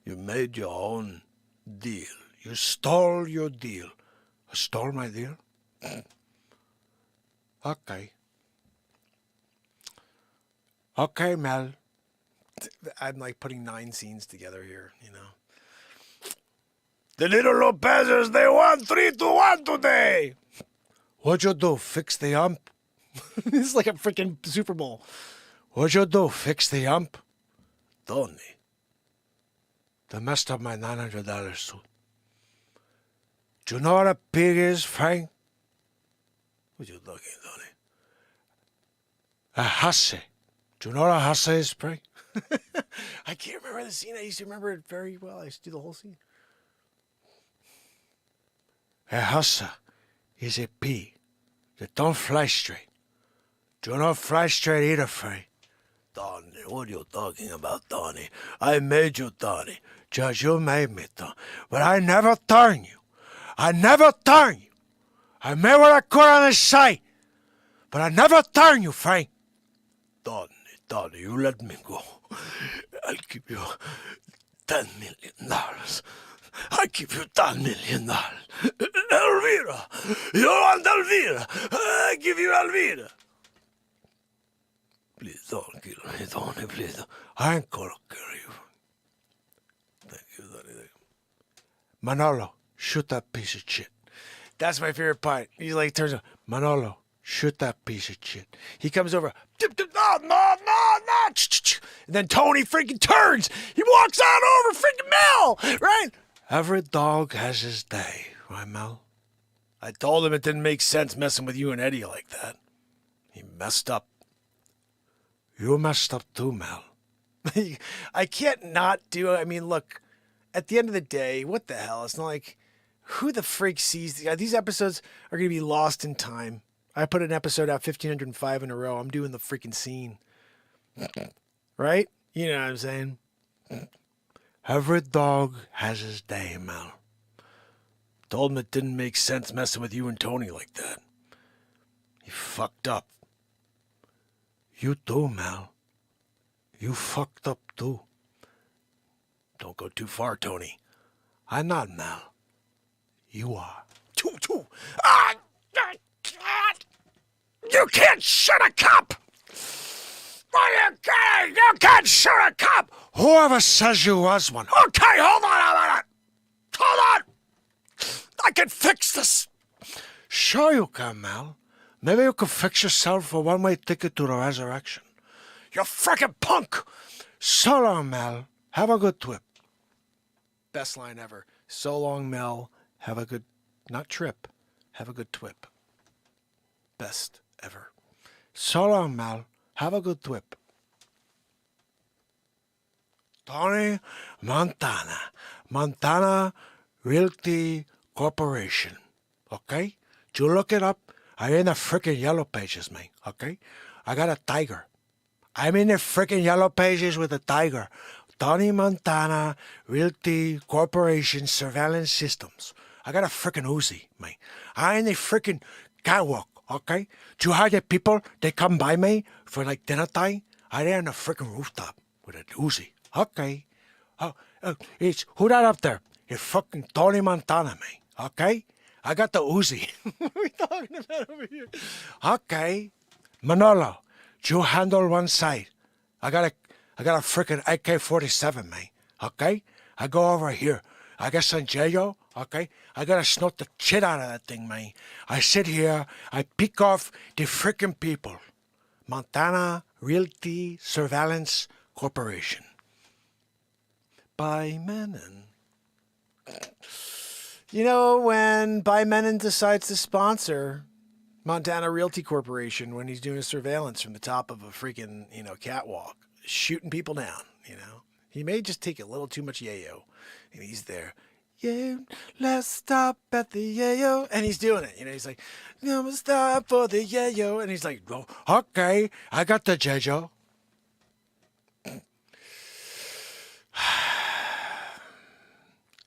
You made your own deal. You stole your deal. I stole my deal? Okay. Okay, Mel. I'm like putting 9 scenes together here, you know. The little Lopezers, they won 3-1 today. What'd you do? Fix the ump? This is like a freaking Super Bowl. What'd you do? Fix the ump? Tony. They messed up my $900 suit. Do you know what a pig is, Frank? What you talking, Tony? A hussy. Do you know what a hussy is, Frank? I can't remember the scene. I used to remember it very well. I used to do the whole scene. A hussy is a pig that don't fly straight. Do not fly straight either, Frank. Tony, what are you talking about, Tony? I made you, Tony. Just you made me, Tony. But I never turn you. I never turn you. I made what I could on the side. But I never turn you, Frank. Tony, you let me go. I'll give you $10 million. I give you $10 million. Elvira. You want Elvira? I give you Elvira. Please don't kill me, Tony, please. I ain't gonna kill you. Thank you, Tony. Manolo, shoot that piece of shit. That's my favorite part. He like turns on, Manolo, shoot that piece of shit. He comes over, no. And then Tony freaking turns. He walks on over freaking Mel, right? Every dog has his day, right, Mel? I told him it didn't make sense messing with you and Eddie like that. He messed up. You messed up too, Mel. I can't not do it. I mean, look, at the end of the day, what the hell? It's not like, who the freak sees these episodes are going to be lost in time. I put an episode out 1,505 in a row. I'm doing the freaking scene. Right? You know what I'm saying? Every dog has his day, Mel. Told him it didn't make sense messing with you and Tony like that. He fucked up. You too, Mel. You fucked up too. Don't go too far, Tony. I'm not, Mel. You are. Two. You can't shoot a cop! You can't shoot a cop! Whoever says you was one. Okay, hold on a minute. Hold on. I can fix this. Sure you can, Mel. Maybe you can fix yourself a one-way ticket to the resurrection. You frickin' punk! So long, Mel. Have a good trip. Best line ever. So long, Mel. Have a good, not trip. Have a good trip. Best ever. So long, Mel. Have a good trip. Tony Montana. Montana Realty Corporation. Okay? You look it up. I'm in the frickin' yellow pages, man. Okay? I got a tiger. I'm in the frickin' yellow pages with a tiger. Tony Montana Realty Corporation Surveillance Systems. I got a frickin' Uzi, man. I in the frickin' catwalk, okay? Do you hear the people, they come by me for like dinner time? I there on the frickin' rooftop with a Uzi. Okay. It's, who that up there? You're fucking Tony Montana, me. Okay? I got the Uzi. What are we talking about over here? Okay. Manolo, you handle one side. I got a freaking AK-47, man. Okay? I go over here. I got some J.O., okay? I gotta snort the shit out of that thing, man. I sit here, I pick off the freaking people. Montana Realty Surveillance Corporation. By Menon. You know, when By Menon decides to sponsor Montana Realty Corporation when he's doing a surveillance from the top of a freaking, catwalk, shooting people down, he may just take a little too much yayo, and he's there. Yeah, let's stop at the yayo, and he's doing it. He's like, "I'm gonna stop for the yayo," and he's like, "Oh, okay, I got the Jejo."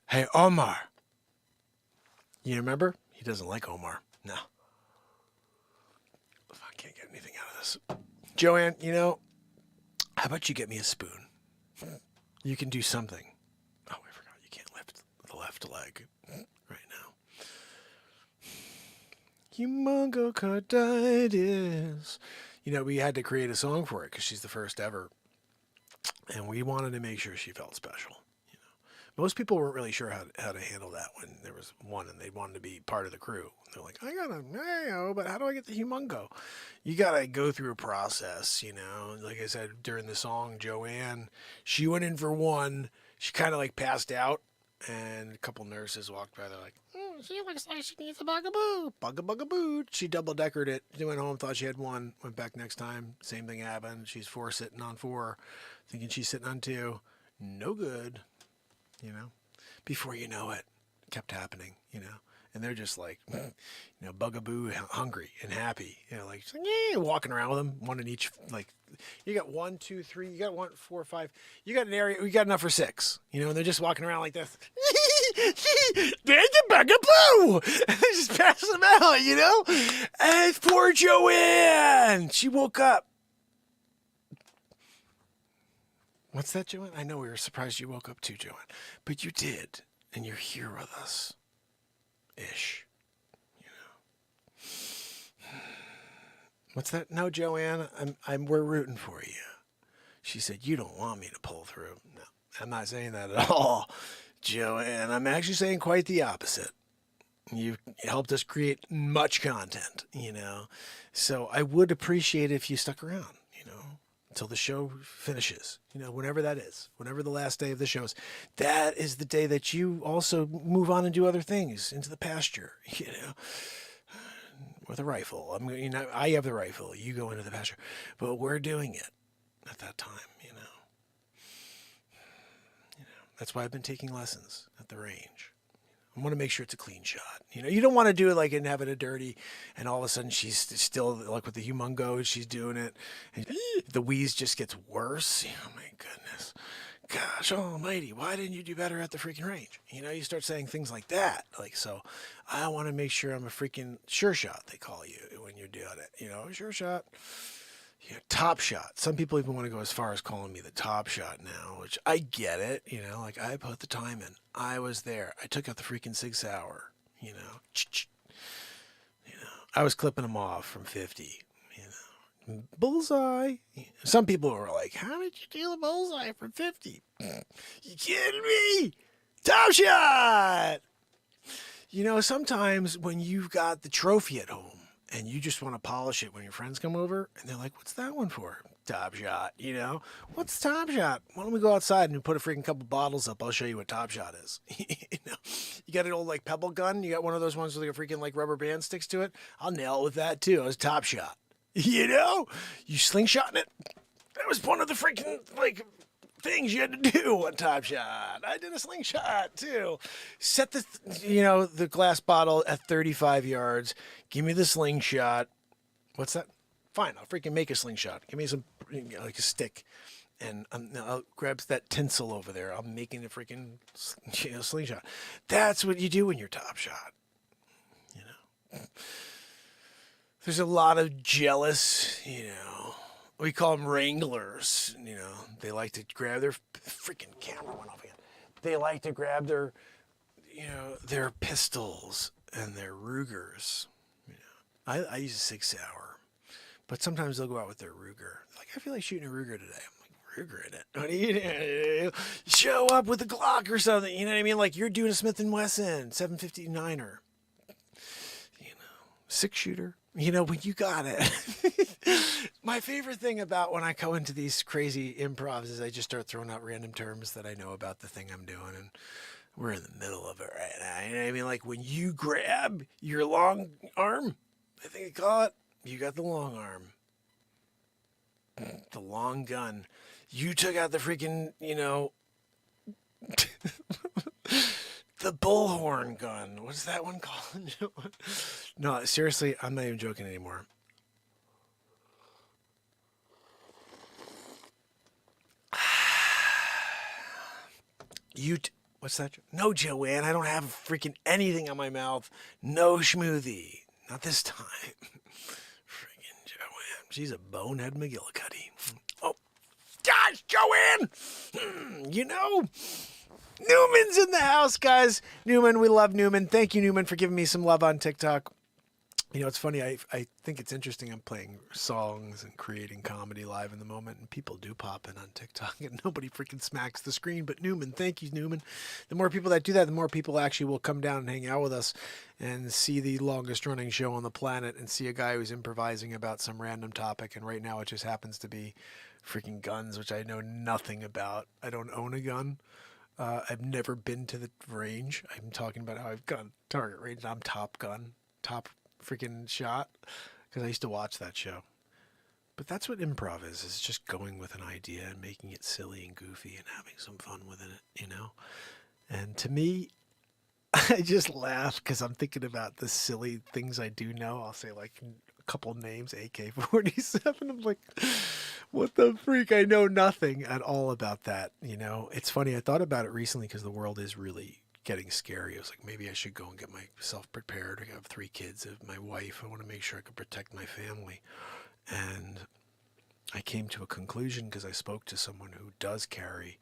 Hey, Omar. You remember? He doesn't like Omar. No. I can't get anything out of this. Joanne, how about you get me a spoon? You can do something. Oh, I forgot. You can't lift the left leg right now. Humongo carditis. We had to create a song for it because she's the first ever. And we wanted to make sure she felt special. Most people weren't really sure how to handle that when there was one and they wanted to be part of the crew. They're like, I got a, but how do I get the humongo? You got to go through a process, Like I said, during the song, Joanne, she went in for one. She kind of passed out, and a couple nurses walked by. They're like, she looks like she needs a bugaboo. Bugaboo. She double-deckered it. She went home, thought she had one, went back next time. Same thing happened. She's sitting on 4, thinking she's sitting on 2. No good. Before you know it, kept happening, and they're just like, bugaboo, hungry and happy, walking around with them, one in each, you got 1, 2, 3, you got 1, 4, 5, you got an area, you got enough for 6, and they're just walking around like this. There's a bugaboo! And they just pass them out, and poor Joanne, she woke up. What's that, Joanne? I know we were surprised you woke up too, Joanne. But you did. And you're here with us. Ish. What's that? No, Joanne, we're rooting for you. She said, you don't want me to pull through. No, I'm not saying that at all, Joanne. I'm actually saying quite the opposite. You've helped us create much content, So I would appreciate it if you stuck around, until the show finishes, whenever that is, whenever the last day of the show is. That is the day that you also move on and do other things into the pasture, with a rifle. I have the rifle. You go into the pasture, but we're doing it at that time, That's why I've been taking lessons at the range. I want to make sure it's a clean shot. You don't want to do it and have it a dirty, and all of a sudden she's still with the humongo, she's doing it, and the wheeze just gets worse. Oh my goodness, gosh almighty, why didn't you do better at the freaking range? You start saying things like that, so I want to make sure I'm a freaking sure shot. They call you when you're doing it, sure shot. Top shot. Some people even want to go as far as calling me the top shot now, which I get it. I put the time in. I was there. I took out the freaking Sig Sauer. I was clipping them off from 50. Bullseye. Some people were like, "How did you deal a bullseye from 50?" You kidding me? Top shot. Sometimes when you've got the trophy at home, and you just want to polish it when your friends come over, and they're like, what's that one for? Top Shot, What's Top Shot? Why don't we go outside and put a freaking couple bottles up? I'll show you what Top Shot is. You got an old pebble gun? You got one of those ones with a freaking rubber band sticks to it? I'll nail it with that too. It was Top Shot. You slingshotting it? That was one of the freaking, things you had to do on Top Shot. I did a slingshot too. Set the glass bottle at 35 yards. Give me the slingshot. What's that? Fine, I'll freaking make a slingshot. Give me some, a stick. And I'll grab that tinsel over there. I'm making a freaking slingshot. That's what you do when you're Top Shot. There's a lot of jealous, we call them wranglers, they like to grab their freaking camera went off again. They like to grab their their pistols and their Rugers. I use a Sig Sauer, but sometimes they'll go out with their Ruger. Like, I feel like shooting a Ruger today. I'm like, Ruger in it. What do you do? Show up with a Glock or something. You know what I mean? Like, you're doing a Smith & Wesson 759er. 6-shooter. When you got it. My favorite thing about when I go into these crazy improvs is I just start throwing out random terms that I know about the thing I'm doing, and we're in the middle of it right now. You know what I mean? Like, when you grab your long arm, I think they call it, you got the long arm. The long gun. You took out the freaking, the bullhorn gun. What's that one called? No, seriously, I'm not even joking anymore. What's that? No, Joanne, I don't have freaking anything on my mouth. No schmoothie. Not this time. Freaking Joanne. She's a bonehead McGillicuddy. Oh, gosh, Joanne! Newman's in the house, guys. Newman, we love Newman. Thank you, Newman, for giving me some love on TikTok. It's funny. I think it's interesting. I'm playing songs and creating comedy live in the moment, and people do pop in on TikTok, and nobody freaking smacks the screen. But Newman, thank you, Newman. The more people that do that, the more people actually will come down and hang out with us and see the longest running show on the planet and see a guy who's improvising about some random topic. And right now it just happens to be freaking guns, which I know nothing about. I don't own a gun. I've never been to the range. I'm talking about how I've gone target range. I'm Top Gun, top freaking shot, because I used to watch that show. But that's what improv is just going with an idea and making it silly and goofy and having some fun within it, And to me, I just laugh because I'm thinking about the silly things I do know. I'll say like a couple names, AK-47. I'm like, what the freak? I know nothing at all about that. It's funny. I thought about it recently because the world is really getting scary. I was like, maybe I should go and get myself prepared. I have 3 kids, my wife. I want to make sure I can protect my family. And I came to a conclusion because I spoke to someone who does carry.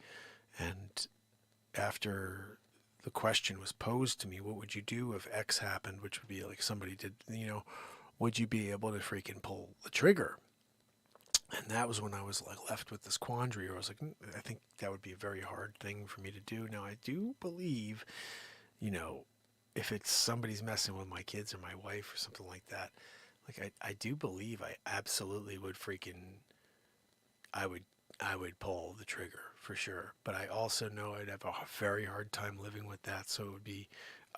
And after the question was posed to me, what would you do if X happened, which would be like somebody did, would you be able to freaking pull the trigger? And that was when I was like left with this quandary where I was like, I think that would be a very hard thing for me to do. Now, I do believe, if it's somebody's messing with my kids or my wife or something like that, like I do believe I absolutely would I would pull the trigger for sure. But I also know I'd have a very hard time living with that. So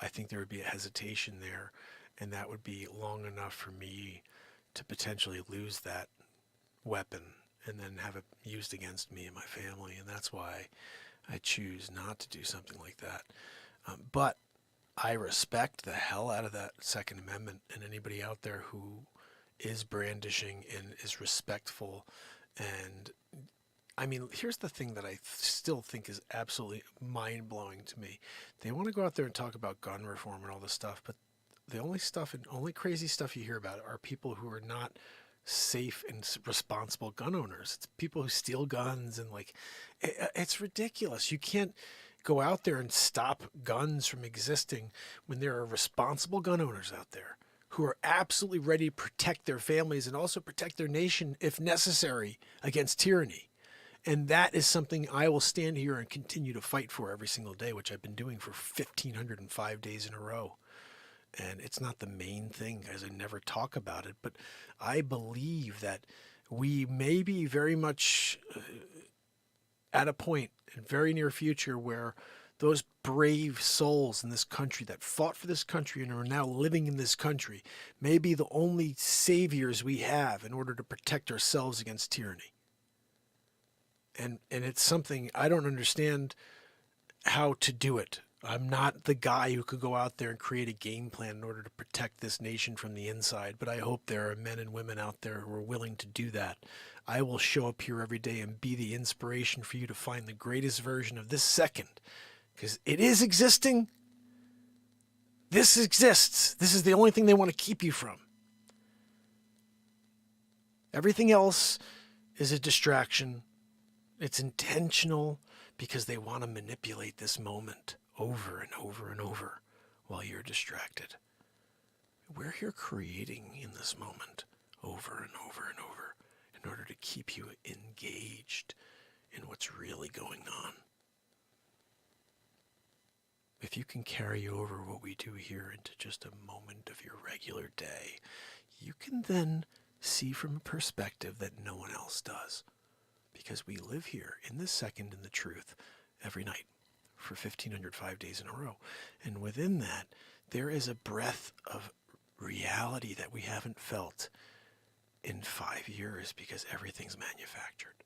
I think there would be a hesitation there, and that would be long enough for me to potentially lose that weapon and then have it used against me and my family. And that's why I choose not to do something like that. But I respect the hell out of that Second Amendment, and anybody out there who is brandishing and is respectful. And I mean, here's the thing that I still think is absolutely mind-blowing to me. They want to go out there and talk about gun reform and all this stuff, but the only crazy stuff you hear about are people who are not safe and responsible gun owners. It's people who steal guns, and like, it's ridiculous. You can't go out there and stop guns from existing when there are responsible gun owners out there who are absolutely ready to protect their families and also protect their nation if necessary against tyranny. And that is something I will stand here and continue to fight for every single day, which I've been doing for 1,505 days in a row. And it's not the main thing, guys. I never talk about it, but I believe that we may be very much at a point in very near future where those brave souls in this country that fought for this country and are now living in this country may be the only saviors we have in order to protect ourselves against tyranny. And it's something I don't understand how to do it. I'm not the guy who could go out there and create a game plan in order to protect this nation from the inside, but I hope there are men and women out there who are willing to do that. I will show up here every day and be the inspiration for you to find the greatest version of this second, because it is existing. This exists. This is the only thing they want to keep you from. Everything else is a distraction. It's intentional because they want to manipulate this moment over and over and over while you're distracted. We're here creating in this moment over and over and over in order to keep you engaged in what's really going on. If you can carry over what we do here into just a moment of your regular day, you can then see from a perspective that no one else does. Because we live here in the second in the truth every night for 1,505 days in a row. And within that, there is a breath of reality that we haven't felt in 5 years because everything's manufactured.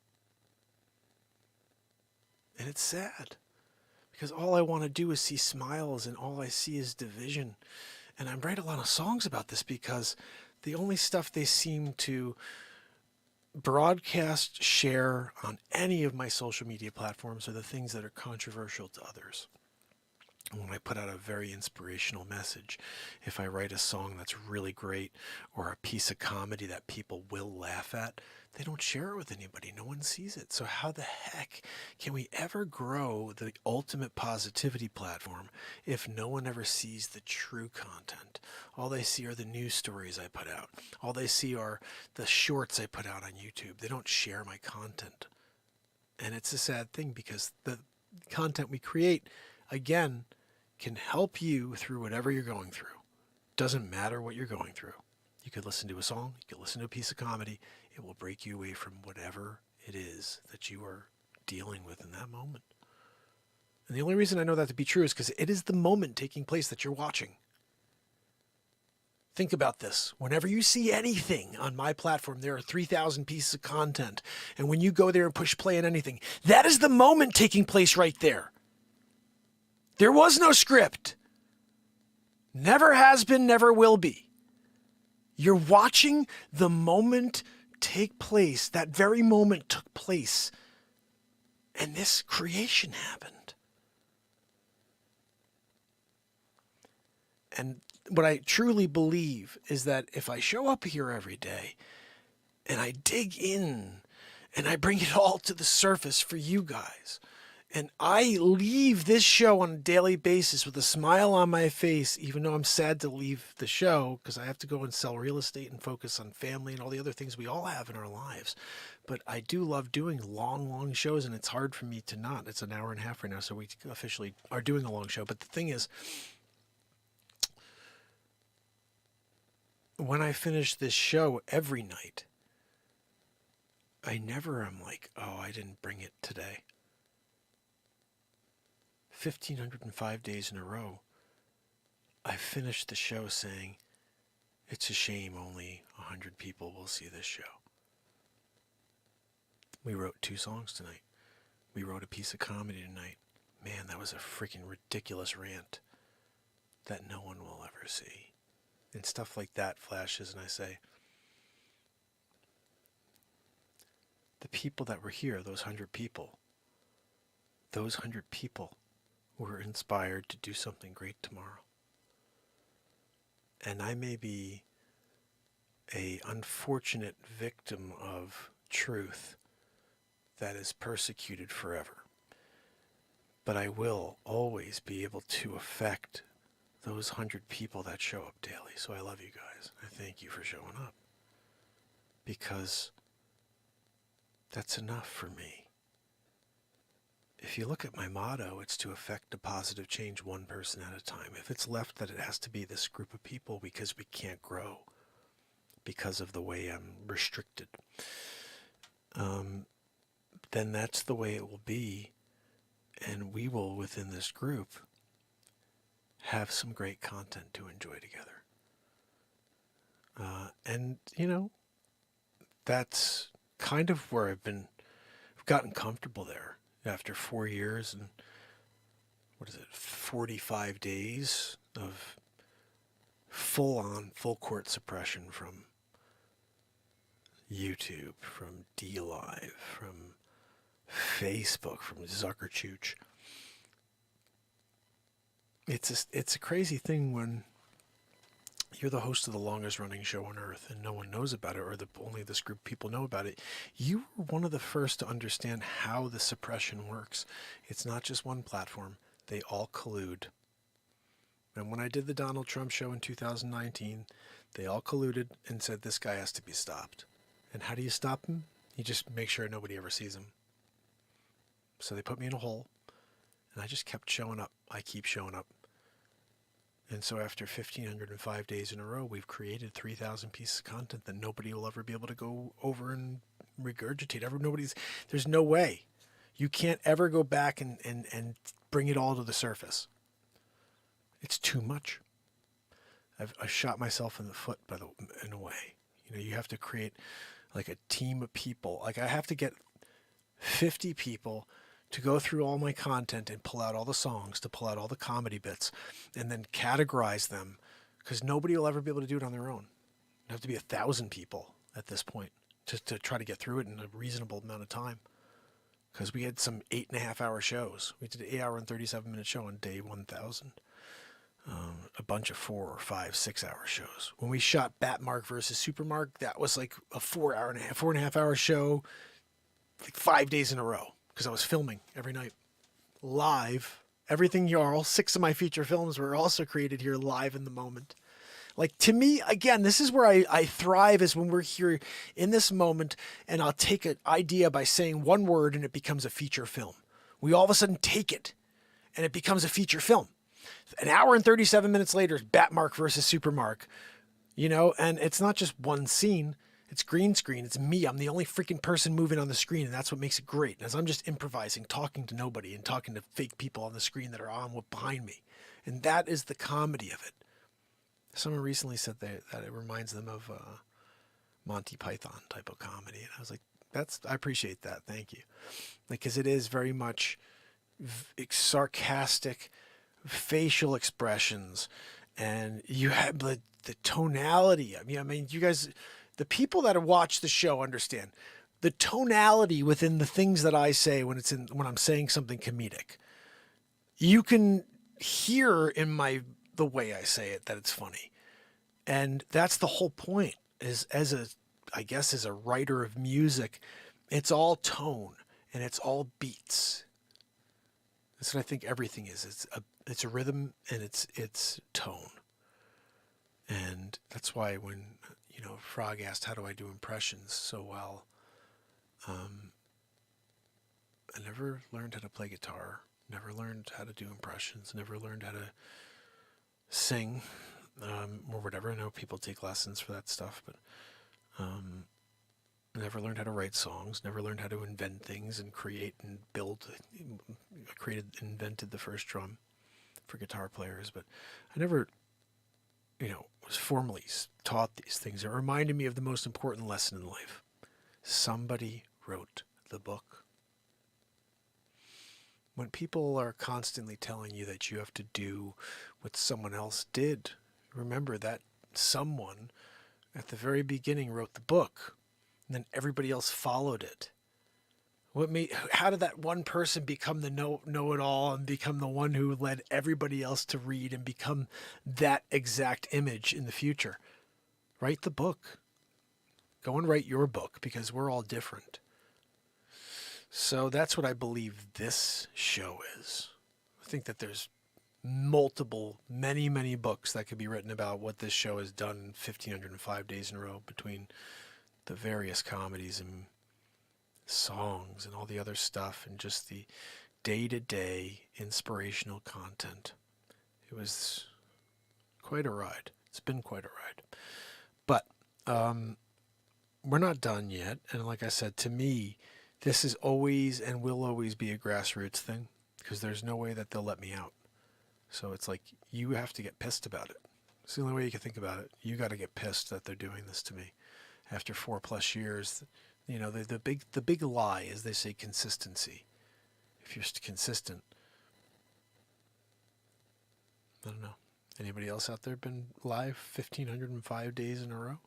And it's sad. Because all I want to do is see smiles, and all I see is division. And I write a lot of songs about this because the only stuff they seem to broadcast, share on any of my social media platforms are the things that are controversial to others. When I put out a very inspirational message, if I write a song that's really great or a piece of comedy that people will laugh at, they don't share it with anybody. No one sees it. So how the heck can we ever grow the ultimate positivity platform if no one ever sees the true content? All they see are the news stories I put out. All they see are the shorts I put out on YouTube. They don't share my content. And it's a sad thing because the content we create, again, can help you through whatever you're going through. Doesn't matter what you're going through. You could listen to a song, you could listen to a piece of comedy. It will break you away from whatever it is that you are dealing with in that moment. And the only reason I know that to be true is because it is the moment taking place that you're watching. Think about this. Whenever you see anything on my platform, there are 3,000 pieces of content. And when you go there and push play on anything, that is the moment taking place right there. There was no script. Never has been, never will be. You're watching the moment take place. That very moment took place. And this creation happened. And what I truly believe is that if I show up here every day and I dig in and I bring it all to the surface for you guys, and I leave this show on a daily basis with a smile on my face, even though I'm sad to leave the show because I have to go and sell real estate and focus on family and all the other things we all have in our lives. But I do love doing long shows, and it's hard for me to not. It's an hour and a half right now, so we officially are doing a long show. But the thing is, when I finish this show every night, I never am like, oh, I didn't bring it today. 1,505 days in a row, I finished the show saying, it's a shame only 100 people will see this show. We wrote 2 songs tonight. We wrote a piece of comedy tonight. Man, that was a freaking ridiculous rant that no one will ever see. And stuff like that flashes, and I say, the people that were here, those 100 people were inspired to do something great tomorrow. And I may be an unfortunate victim of truth that is persecuted forever. But I will always be able to affect those 100 people that show up daily. So I love you guys. I thank you for showing up. Because that's enough for me. If you look at my motto, it's to effect a positive change one person at a time. If it's left that it has to be this group of people because we can't grow because of the way I'm restricted, then that's the way it will be. And we will, within this group, have some great content to enjoy together. And, you know, that's kind of where I've gotten comfortable there. After 4 years and 45 days of full court suppression from YouTube, from DLive, from Facebook, from Zuckerchooch. It's a crazy thing when you're the host of the longest running show on earth and no one knows about it, or only this group of people know about it. You were one of the first to understand how the suppression works. It's not just one platform. They all collude. And when I did the Donald Trump show in 2019, they all colluded and said this guy has to be stopped. And how do you stop him? You just make sure nobody ever sees him. So they put me in a hole, and I just kept showing up. I keep showing up. And so after 1,505 days in a row, we've created 3,000 pieces of content that nobody will ever be able to go over and regurgitate. There's no way. You can't ever go back and bring it all to the surface. It's too much. I shot myself in the foot in a way. You have to create like a team of people. Like I have to get 50 people to go through all my content and pull out all the songs, to pull out all the comedy bits, and then categorize them, because nobody will ever be able to do it on their own. It'd have to be 1,000 people at this point to try to get through it in a reasonable amount of time. Because we had some 8.5-hour shows. We did an 8-hour and 37-minute show on day 1,000. A bunch of 4 or 5, 6-hour shows. When we shot Batmark versus Supermark, that was like a 4.5-hour show, like 5 days in a row, because I was filming every night live. Everything, all 6 of my feature films were also created here live in the moment. Like, to me, again, this is where I thrive, is when we're here in this moment, and I'll take an idea by saying one word and it becomes a feature film. We all of a sudden take it and it becomes a feature film. An hour and 37 minutes later is Batmark versus Supermark, and it's not just one scene. It's green screen. It's me. I'm the only freaking person moving on the screen, and that's what makes it great. As I'm just improvising, talking to nobody and talking to fake people on the screen that are on behind me. And that is the comedy of it. Someone recently said that it reminds them of Monty Python type of comedy. And I was like, I appreciate that. Thank you. Because it is very much sarcastic facial expressions, and you have the tonality. I mean, you guys, the people that have watched the show understand the tonality within the things that I say when I'm saying something comedic. You can hear in the way I say it that it's funny. And that's the whole point, is as a writer of music, it's all tone and it's all beats. That's what I think everything is. It's a rhythm and it's tone. And that's why when, Frog asked, how do I do impressions so well? I never learned how to play guitar, never learned how to do impressions, never learned how to sing, or whatever. I know people take lessons for that stuff, but never learned how to write songs, never learned how to invent things and create and build. Invented the first drum for guitar players, but I never, was formally taught these things. It reminded me of the most important lesson in life. Somebody wrote the book. When people are constantly telling you that you have to do what someone else did, remember that someone at the very beginning wrote the book, and then everybody else followed it. How did that one person become the know-it-all and become the one who led everybody else to read and become that exact image in the future? Write the book. Go and write your book, because we're all different. So that's what I believe this show is. I think that there's many, many books that could be written about what this show has done in 1,505 days in a row, between the various comedies and songs and all the other stuff, and just the day-to-day inspirational content. It was quite a ride. It's been quite a ride. But we're not done yet. And like I said, to me, this is always and will always be a grassroots thing, because there's no way that they'll let me out. So it's like, you have to get pissed about it. It's the only way you can think about it. You got to get pissed that they're doing this to me. After 4+ years, the big lie is, they say, consistency. If you're consistent, I don't know. Anybody else out there been live 1,505 days in a row?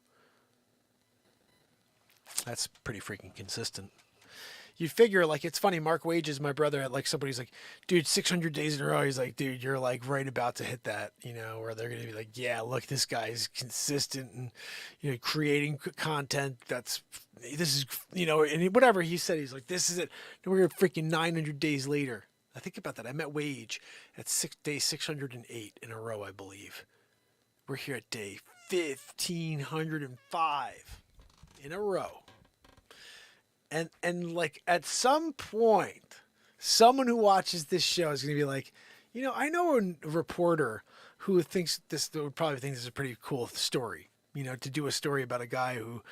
That's pretty freaking consistent. You figure, like, it's funny, Mark Wages, my brother, like, somebody's like, dude, 600 days in a row. He's like, dude, you're like right about to hit that, where they're going to be like, yeah, look, this guy's consistent and, creating content. This is, and whatever he said, he's like, this is it. And we're freaking 900 days later. I think about that. I'm at Wage at day 608 in a row, I believe. We're here at day 1505 in a row. And like at some point, someone who watches this show is going to be like, you know, I know a reporter who would probably think this is a pretty cool story, you know, to do a story about a guy who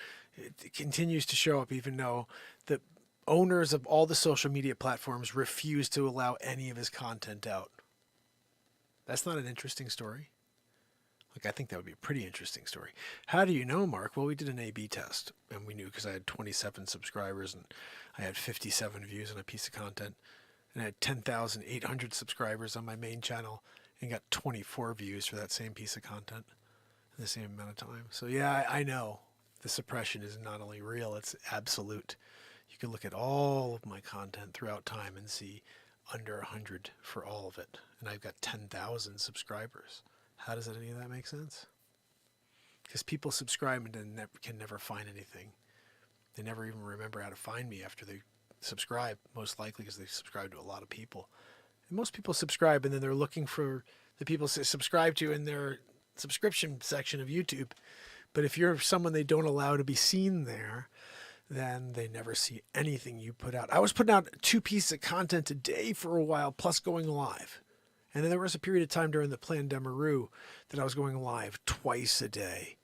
continues to show up even though the owners of all the social media platforms refuse to allow any of his content out. That's not an interesting story. Like, I think that would be a pretty interesting story. How do you know, Mark? Well, we did an A/B test, and we knew because I had 27 subscribers and I had 57 views on a piece of content, and I had 10,800 subscribers on my main channel and got 24 views for that same piece of content in the same amount of time. So yeah, I know the suppression is not only real, it's absolute. You can look at all of my content throughout time and see under 100 for all of it, and I've got 10,000 subscribers. How does any of that make sense? Because people subscribe and then can never find anything. They never even remember how to find me after they subscribe, most likely because they subscribe to a lot of people. And most people subscribe and then they're looking for the people to subscribe to in their subscription section of YouTube. But if you're someone they don't allow to be seen there, then they never see anything you put out. I was putting out 2 pieces of content a day for a while, plus going live. And then there was a period of time during the Plan Demaroo that I was going live twice a day.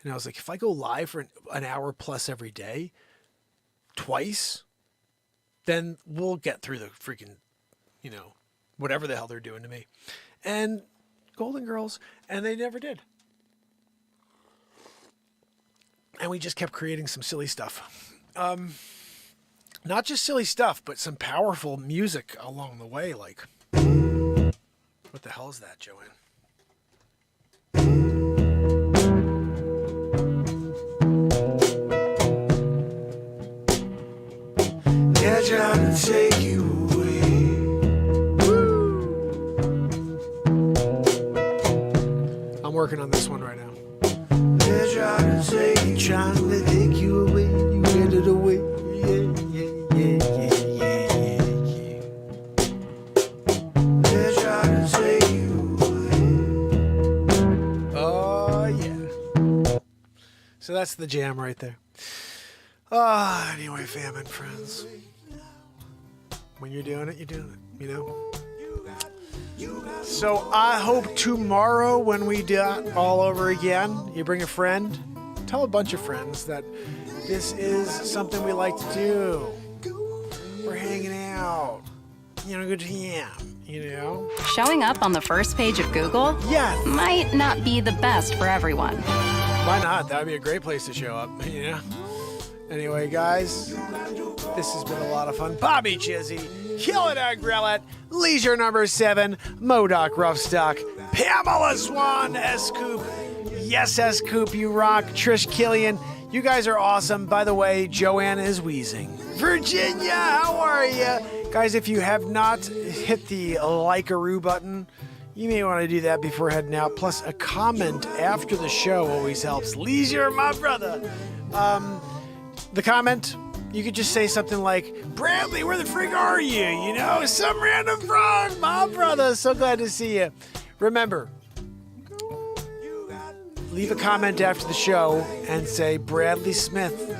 And I was like, if I go live for an hour plus every day, twice, then we'll get through the freaking, you know, whatever the hell they're doing to me. And Golden Girls, and they never did. And we just kept creating some silly stuff. Not just silly stuff, but some powerful music along the way, like... What the hell is that, Joanne? They're trying to take you away. Woo! I'm working on this one right now. They're trying to take you away. You get it away. Yeah. So that's the jam right there. Anyway, famine friends. When you're doing it, you're doing it, you know? So I hope tomorrow when we do it all over again, you bring a friend, tell a bunch of friends that this is something we like to do. We're hanging out, you know, good time, you know? Showing up on the first page of Google might not be the best for everyone. Why not? That would be a great place to show up, you know? Anyway, guys, this has been a lot of fun. Bobby Chizzy, Killing Grellet, Leisure number 7, Modoc Roughstock, Pamela Swan, S-Coop. Yes, S-Coop, you rock. Trish Killian, you guys are awesome. By the way, Joanne is wheezing. Virginia, how are you? Guys, if you have not hit the like-a-roo button, you may want to do that before heading out. Plus, a comment after the show always helps. Leisure, my brother. The comment, you could just say something like, Bradley, where the frig are you? You know, some random frog, my brother. So glad to see you. Remember, leave a comment after the show and say, Bradley Smith,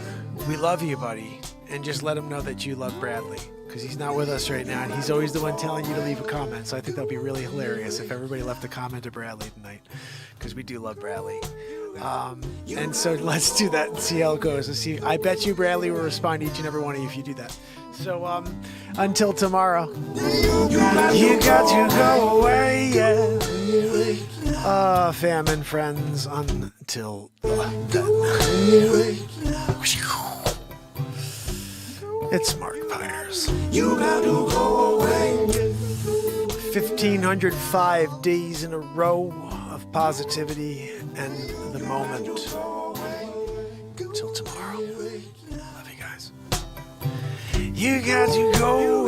we love you, buddy. And just let him know that you love Bradley. Because he's not with us right now, and he's always the one telling you to leave a comment. So I think that would be really hilarious if everybody left a comment to Bradley tonight, because we do love Bradley. And so let's do that and see how it goes. And see, I bet you Bradley will respond to each and every one of you if you do that. So until tomorrow, you got to go away. Yeah. Famine friends, until then. It's Mark Pyers. You got to go away. 1,505 days in a row of positivity and the moment. Till tomorrow. Love you guys. You got to go